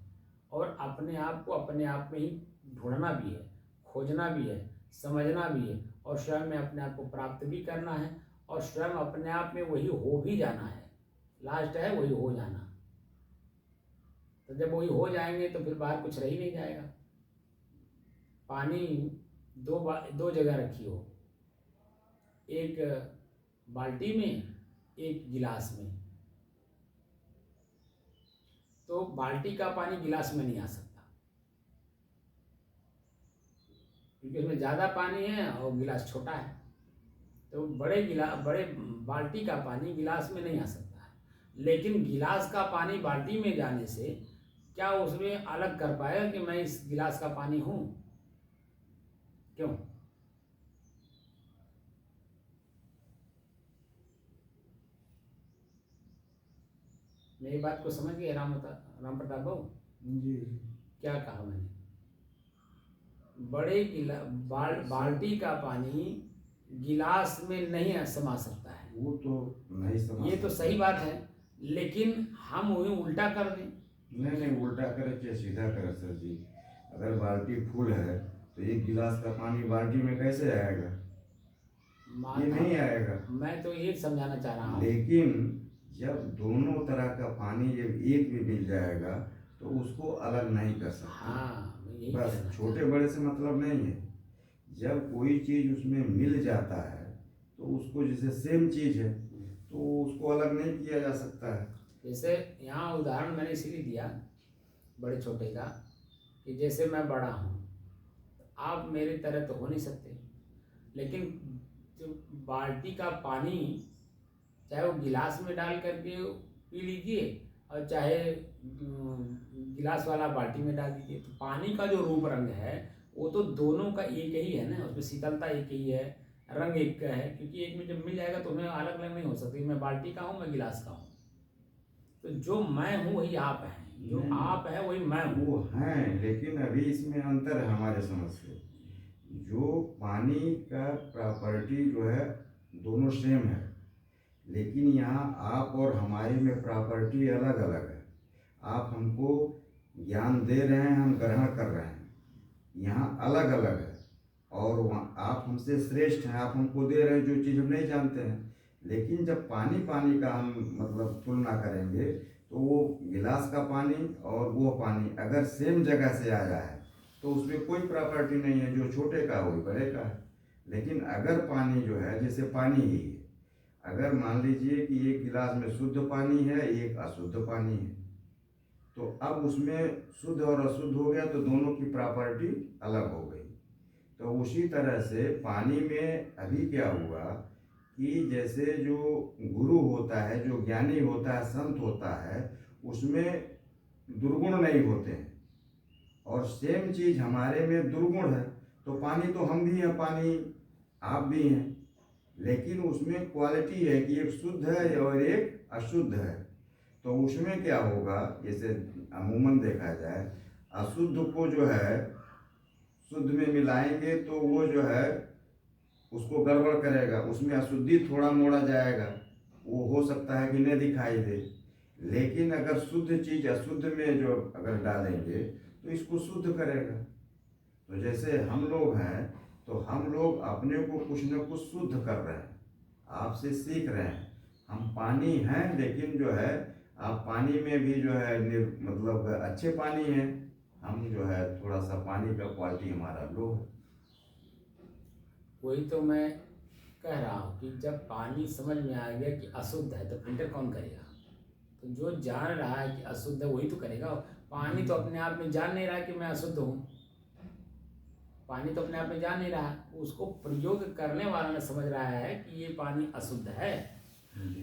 Speaker 1: और अपने आप को अपने आप में ही ढूंढना भी है, खोजना भी है, समझना भी है, और स्वयं में अपने आप को प्राप्त भी करना है, और स्वयं अपने आप में वही हो भी जाना है। लास्ट है वही हो जाना। तो जब वही हो जाएंगे तो फिर बाहर कुछ रह ही नहीं जाएगा। पानी दो जगह रखी हो, एक बाल्टी में, एक गिलास में। तो बाल्टी का पानी गिलास में नहीं आ सकता, क्योंकि उसमें ज़्यादा पानी है और गिलास छोटा है। तो बड़े बाल्टी का पानी गिलास में नहीं आ सकता है। लेकिन गिलास का पानी बाल्टी में जाने से क्या उसमें अलग कर पाएगा कि मैं इस गिलास का पानी हूँ? क्यों? मेरी बात को समझ गए राम प्रताप बाबू
Speaker 2: जी?
Speaker 1: क्या कहा मैंने? बड़े बाल्टी का पानी गिलास में नहीं समा सकता है।
Speaker 2: वो तो नहीं समा
Speaker 1: ये तो सही बात है, लेकिन हम वही उल्टा कर दें।
Speaker 2: नहीं, उल्टा करे चाहे सीधा करे सर जी। अगर बाल्टी फुल है तो एक गिलास का पानी बाल्टी में कैसे आएगा? ये नहीं आएगा।
Speaker 1: मैं तो ये समझाना चाह रहा हूँ।
Speaker 2: लेकिन जब दोनों तरह का पानी जब एक भी मिल जाएगा तो उसको अलग नहीं कर सकते।
Speaker 1: हाँ, यही
Speaker 2: बस
Speaker 1: कहना
Speaker 2: छोटे बड़े से मतलब नहीं है। जब कोई चीज़ उसमें मिल जाता है तो उसको जैसे सेम चीज़ है तो उसको अलग नहीं किया जा सकता है।
Speaker 1: जैसे यहाँ उदाहरण मैंने इसीलिए दिया बड़े छोटे का, कि जैसे मैं बड़ा हूँ, आप मेरी तरह तो हो नहीं सकते, लेकिन जो बाल्टी का पानी चाहे वो गिलास में डाल करके पी लीजिए और चाहे गिलास वाला बाल्टी में डाल दीजिए, तो पानी का जो रूप रंग है वो तो दोनों का एक ही है ना, उसमें शीतलता एक ही है, रंग एक का है, क्योंकि एक में जब मिल जाएगा तो मैं अलग अलग नहीं हो सकती, मैं बाल्टी का हूँ, मैं गिलास का हूँ। तो जो मैं हूँ वही आप हैं, जो आप है वही मैं हूँ।
Speaker 2: वो हैं, लेकिन अभी इसमें अंतर है हमारे समझ से। जो पानी का प्रॉपर्टी जो है दोनों सेम है, लेकिन यहाँ आप और हमारे में प्रॉपर्टी अलग अलग है। आप हमको ज्ञान दे रहे हैं, हम ग्रहण कर रहे हैं, यहाँ अलग अलग है। और वहाँ आप हमसे श्रेष्ठ हैं, आप हमको दे रहे हैं जो चीज़ हम नहीं जानते हैं। लेकिन जब पानी पानी का हम मतलब तुलना करेंगे तो वो गिलास का पानी और वो पानी अगर सेम जगह से आया है तो उसमें कोई प्रॉपर्टी नहीं है, जो छोटे का वही बड़े का है। लेकिन अगर पानी जो है जैसे पानी ही है, अगर मान लीजिए कि एक गिलास में शुद्ध पानी है, एक अशुद्ध पानी है, तो अब उसमें शुद्ध और अशुद्ध हो गया तो दोनों की प्रॉपर्टी अलग हो गई। तो उसी तरह से पानी में अभी क्या हुआ कि जैसे जो गुरु होता है, जो ज्ञानी होता है, संत होता है, उसमें दुर्गुण नहीं होते हैं। और सेम चीज़ हमारे में दुर्गुण है, तो पानी तो हम भी हैं, पानी आप भी हैं, लेकिन उसमें क्वालिटी है कि एक शुद्ध है और एक अशुद्ध है। तो उसमें क्या होगा, जैसे अमूमन देखा जाए, अशुद्ध को जो है शुद्ध में मिलाएंगे तो वो जो है उसको गड़बड़ करेगा, उसमें अशुद्धि थोड़ा मोड़ा जाएगा, वो हो सकता है कि नहीं दिखाई दे। लेकिन अगर शुद्ध चीज़ अशुद्ध में जो अगर डालेंगे तो इसको शुद्ध करेगा। तो जैसे हम लोग हैं तो हम लोग अपने को कुछ न कुछ शुद्ध कर रहे हैं, आपसे सीख रहे हैं। हम पानी हैं, लेकिन जो है आप पानी में भी जो है मतलब अच्छे पानी हैं, हम जो है थोड़ा सा पानी का क्वालिटी हमारा लो है।
Speaker 1: वही तो मैं कह रहा हूँ कि जब पानी समझ में आ गया कि अशुद्ध है तो फिल्टर कौन करेगा? तो जो जान रहा है कि अशुद्ध है वही तो करेगा। पानी तो अपने आप में जान नहीं रहा कि मैं अशुद्ध हूँ, पानी तो अपने आप में जान नहीं रहा, उसको प्रयोग करने वाला ने समझ रहा है कि ये पानी अशुद्ध है।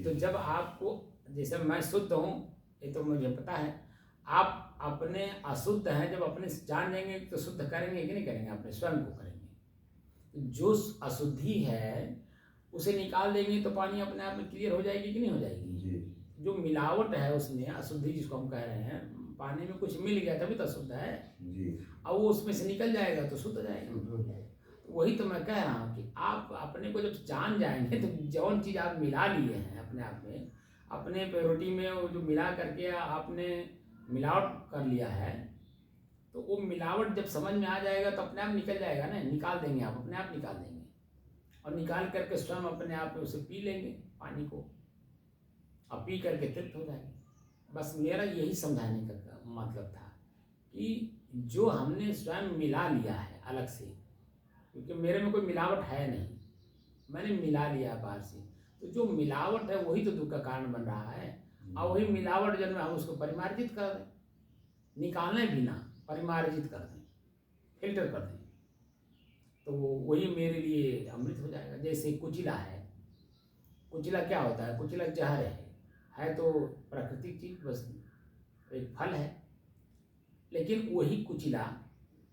Speaker 1: तो जब आपको, जैसे मैं शुद्ध हूँ ये तो मुझे पता है, आप अपने अशुद्ध हैं जब अपने जान जाएंगे तो शुद्ध करेंगे कि नहीं करेंगे? अपने स्वयं को करेंगे। जो अशुद्धि है उसे निकाल देंगे तो पानी अपने आप में क्लियर हो जाएगी कि नहीं हो जाएगी? जो मिलावट है उसमें, अशुद्धि जिसको हम कह रहे हैं, पानी में कुछ मिल गया तभी तो अशुद्ध है, अब वो उसमें से निकल जाएगा तो शुद्ध जाएगा। वही तो मैं कह रहा हूँ कि आप अपने को जब जान जाएंगे तो जौन चीज़ आप मिला लिए हैं अपने आप में, अपने रोटी में वो जो मिला करके आपने मिलावट कर लिया है, तो वो मिलावट जब समझ में आ जाएगा तो अपने आप निकल जाएगा ना, निकाल देंगे आप, अपने आप निकाल देंगे और निकाल करके स्वयं अपने आप में उसे पी लेंगे पानी को, अब पी करके तृप्त हो जाएंगे। बस मेरा यही समझाने का मतलब था कि जो हमने स्वयं मिला लिया है अलग से, क्योंकि मेरे में कोई मिलावट है नहीं, मैंने मिला लिया बाहर से, तो जो मिलावट है वही तो दुख का कारण बन रहा है। और वही मिलावट जब हम उसको परिमार्जित कर दें, निकालने बिना परिमार्जित कर दें, फिल्टर कर दें, तो वही मेरे लिए अमृत हो जाएगा। जैसे कुचिला है, कुचिला क्या होता है? कुचिला जहर है तो प्राकृतिक चीज, बस एक फल है, लेकिन वही कुचिला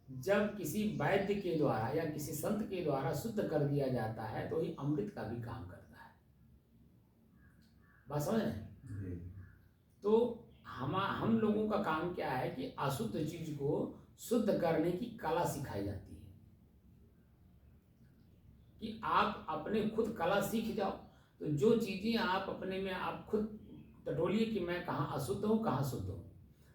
Speaker 1: जब किसी वैद्य के द्वारा या किसी संत के द्वारा शुद्ध कर दिया जाता है तो वही अमृत का भी काम करता है। बात समझ रहे हैं? तो हम लोगों का काम क्या है कि अशुद्ध चीज को शुद्ध करने की कला सिखाई जाती है, कि आप अपने खुद कला सीख जाओ। तो जो चीजें आप अपने में आप खुद टटोलिए कि मैं कहाँ अशुद्ध हूँ, कहाँ शुद्ध हूँ,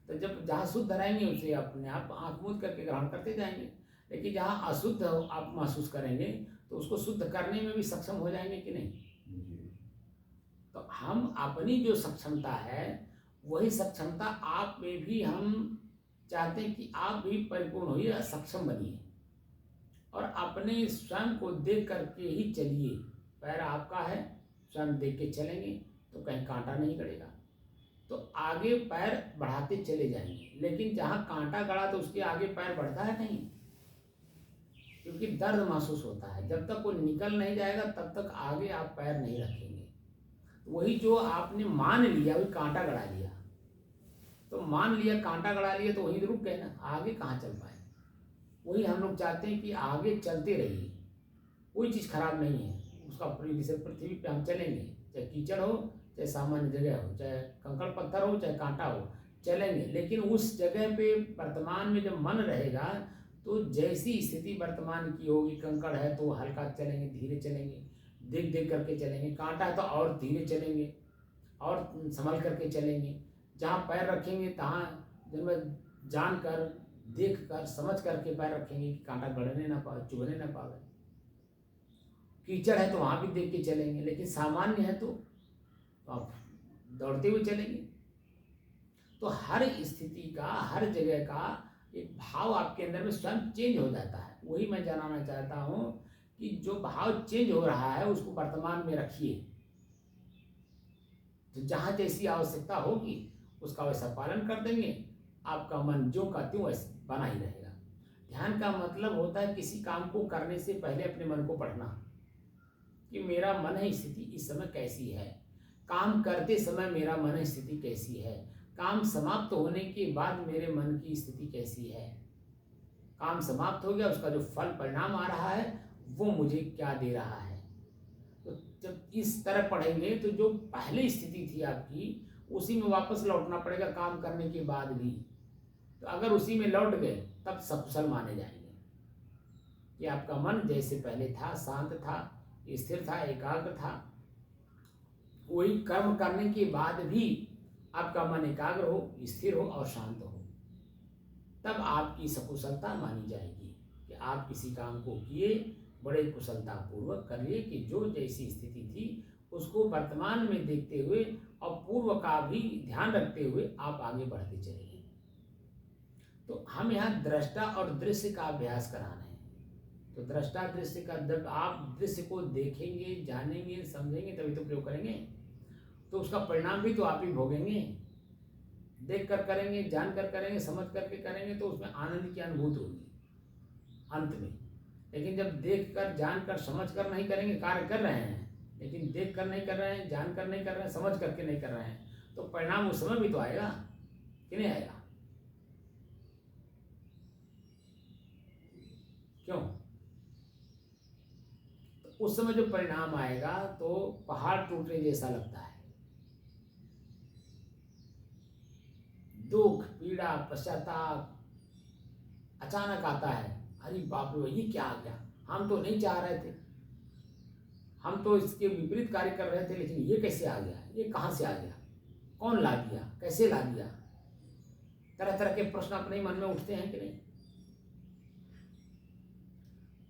Speaker 1: तो जब जहाँ शुद्ध रहेंगे उसे अपने आप आँख मूंद करके ग्रहण करते जाएंगे। लेकिन जहाँ अशुद्ध आप महसूस करेंगे तो उसको शुद्ध करने में भी सक्षम हो जाएंगे कि नहीं।
Speaker 2: जी।
Speaker 1: तो हम अपनी जो सक्षमता है वही सक्षमता आप में भी हम चाहते हैं कि आप भी परिपूर्ण होइए, सक्षम बनिए और अपने स्वयं को देख करके ही चलिए। पैर आपका है, स्वयं देख के चलेंगे तो कहीं कांटा नहीं गड़ेगा, तो आगे पैर बढ़ाते चले जाएंगे। लेकिन जहाँ कांटा गड़ा तो उसके आगे पैर बढ़ता है नहीं, क्योंकि दर्द महसूस होता है। जब तक वो निकल नहीं जाएगा तब तक आगे आप पैर नहीं रखेंगे। तो वही जो आपने मान लिया, वही कांटा गड़ा लिया, तो मान लिया कांटा गड़ा लिया तो वहीं रुक गए ना, आगे कहाँ चल पाए। वही हम लोग चाहते हैं कि आगे चलते रहिए, कोई चीज़ खराब नहीं है उसका। जैसे पृथ्वी पे हम चलेंगे, चाहे कीचड़ हो, चाहे सामान्य जगह हो, चाहे कंकड़ पत्थर हो, चाहे कांटा हो, चलेंगे। लेकिन उस जगह पे वर्तमान में जब मन रहेगा तो जैसी स्थिति वर्तमान की होगी, कंकड़ है तो हल्का चलेंगे, धीरे चलेंगे, देख देख करके चलेंगे। कांटा है तो और धीरे चलेंगे और संभल करके चलेंगे। जहाँ पैर रखेंगे तहाँ जब जान कर, देख कर, समझ करके पैर रखेंगे कि कांटा गड़ने ना पाए, चुभने ना पावे। कीचड़ है तो वहाँ भी देख के चलेंगे, लेकिन सामान्य है तो आप दौड़ते हुए चलेंगे। तो हर स्थिति का, हर जगह का एक भाव आपके अंदर में स्वयं चेंज हो जाता है। वही मैं जानना चाहता हूँ कि जो भाव चेंज हो रहा है उसको वर्तमान में रखिए, तो जहाँ जैसी आवश्यकता होगी उसका वैसा पालन कर देंगे, आपका मन जो का त्यों वैसे बना ही रहेगा। ध्यान का मतलब होता है किसी काम को करने से पहले अपने मन को पढ़ना कि मेरा मन है स्थिति इस समय कैसी है, काम करते समय मेरा मन है स्थिति कैसी है, काम समाप्त होने के बाद मेरे मन की स्थिति कैसी है, काम समाप्त हो गया उसका जो फल परिणाम आ रहा है वो मुझे क्या दे रहा है। तो जब इस तरह पढ़ेंगे तो जो पहले स्थिति थी आपकी उसी में वापस लौटना पड़ेगा काम करने के बाद भी। तो अगर उसी में लौट गए तब सकुशल माने जाएंगे कि आपका मन जैसे पहले था, शांत था, स्थिर था, एकाग्र था। वही कर्म करने के बाद भी आपका मन एकाग्र हो, स्थिर हो और शांत हो, तब आपकी सकुशलता मानी जाएगी कि आप किसी काम को किए, बड़े कुशलता पूर्वक कर लिए कि जो जैसी स्थिति थी उसको वर्तमान में देखते हुए और पूर्व का भी ध्यान रखते हुए आप आगे बढ़ते चलेंगे। तो हम यहाँ दृष्टा और दृश्य का अभ्यास कराना है। तो दृष्टा दृश्य का, जब आप दृश्य को देखेंगे, जानेंगे, समझेंगे तभी तो प्रयोग करेंगे, तो उसका परिणाम भी तो आप ही भोगेंगे। देख कर करेंगे, जान कर करेंगे, समझ करके करेंगे तो उसमें आनंद की अनुभूति होगी अंत में। लेकिन जब देख कर, जान कर, समझ कर नहीं करेंगे, कार्य कर रहे हैं लेकिन देख कर नहीं कर रहे हैं, जान कर नहीं कर रहे हैं, समझ करके नहीं कर रहे हैं, तो परिणाम उस समय भी तो आएगा कि नहीं आएगा? क्यों? तो उस समय जो परिणाम आएगा तो पहाड़ टूटने जैसा लगता है। दुख, पीड़ा, पश्चाताप अचानक आता है, अरे बाप रे ये क्या आ गया, हम तो नहीं चाह रहे थे, हम तो इसके विपरीत कार्य कर रहे थे, लेकिन ये कैसे आ गया, ये कहाँ से आ गया, कौन ला दिया, कैसे ला दिया। तरह तरह के प्रश्न अपने मन में उठते हैं कि नहीं?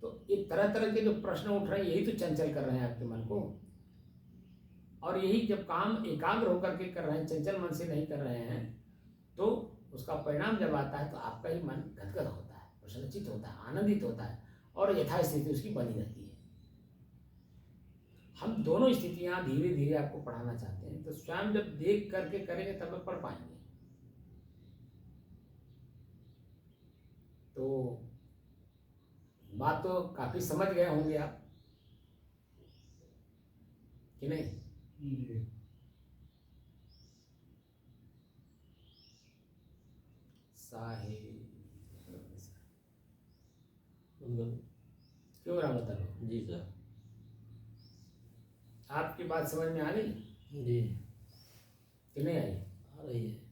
Speaker 1: तो ये तरह तरह के जो प्रश्न उठ रहे हैं यही तो चंचल कर रहे हैं आपके मन को। और यही जब काम एकाग्र होकर के कर रहे हैं, चंचल मन से नहीं कर रहे हैं, तो उसका परिणाम जब आता है तो आपका ही मन गदगद होता है, प्रसन्नचित होता है, आनंदित होता है और यथास्थिति उसकी बनी रहती है। हम दोनों स्थितियां धीरे धीरे आपको पढ़ाना चाहते हैं, तो स्वयं जब देख करके करेंगे तब आप पढ़ पाएंगे। तो बात तो काफी समझ गए होंगे आप कि नहीं? क्यों रहा बताओ
Speaker 3: जी सर।
Speaker 1: आपकी बात समझ में आ गई
Speaker 3: जी
Speaker 1: कि नहीं आई?
Speaker 3: आ रही है।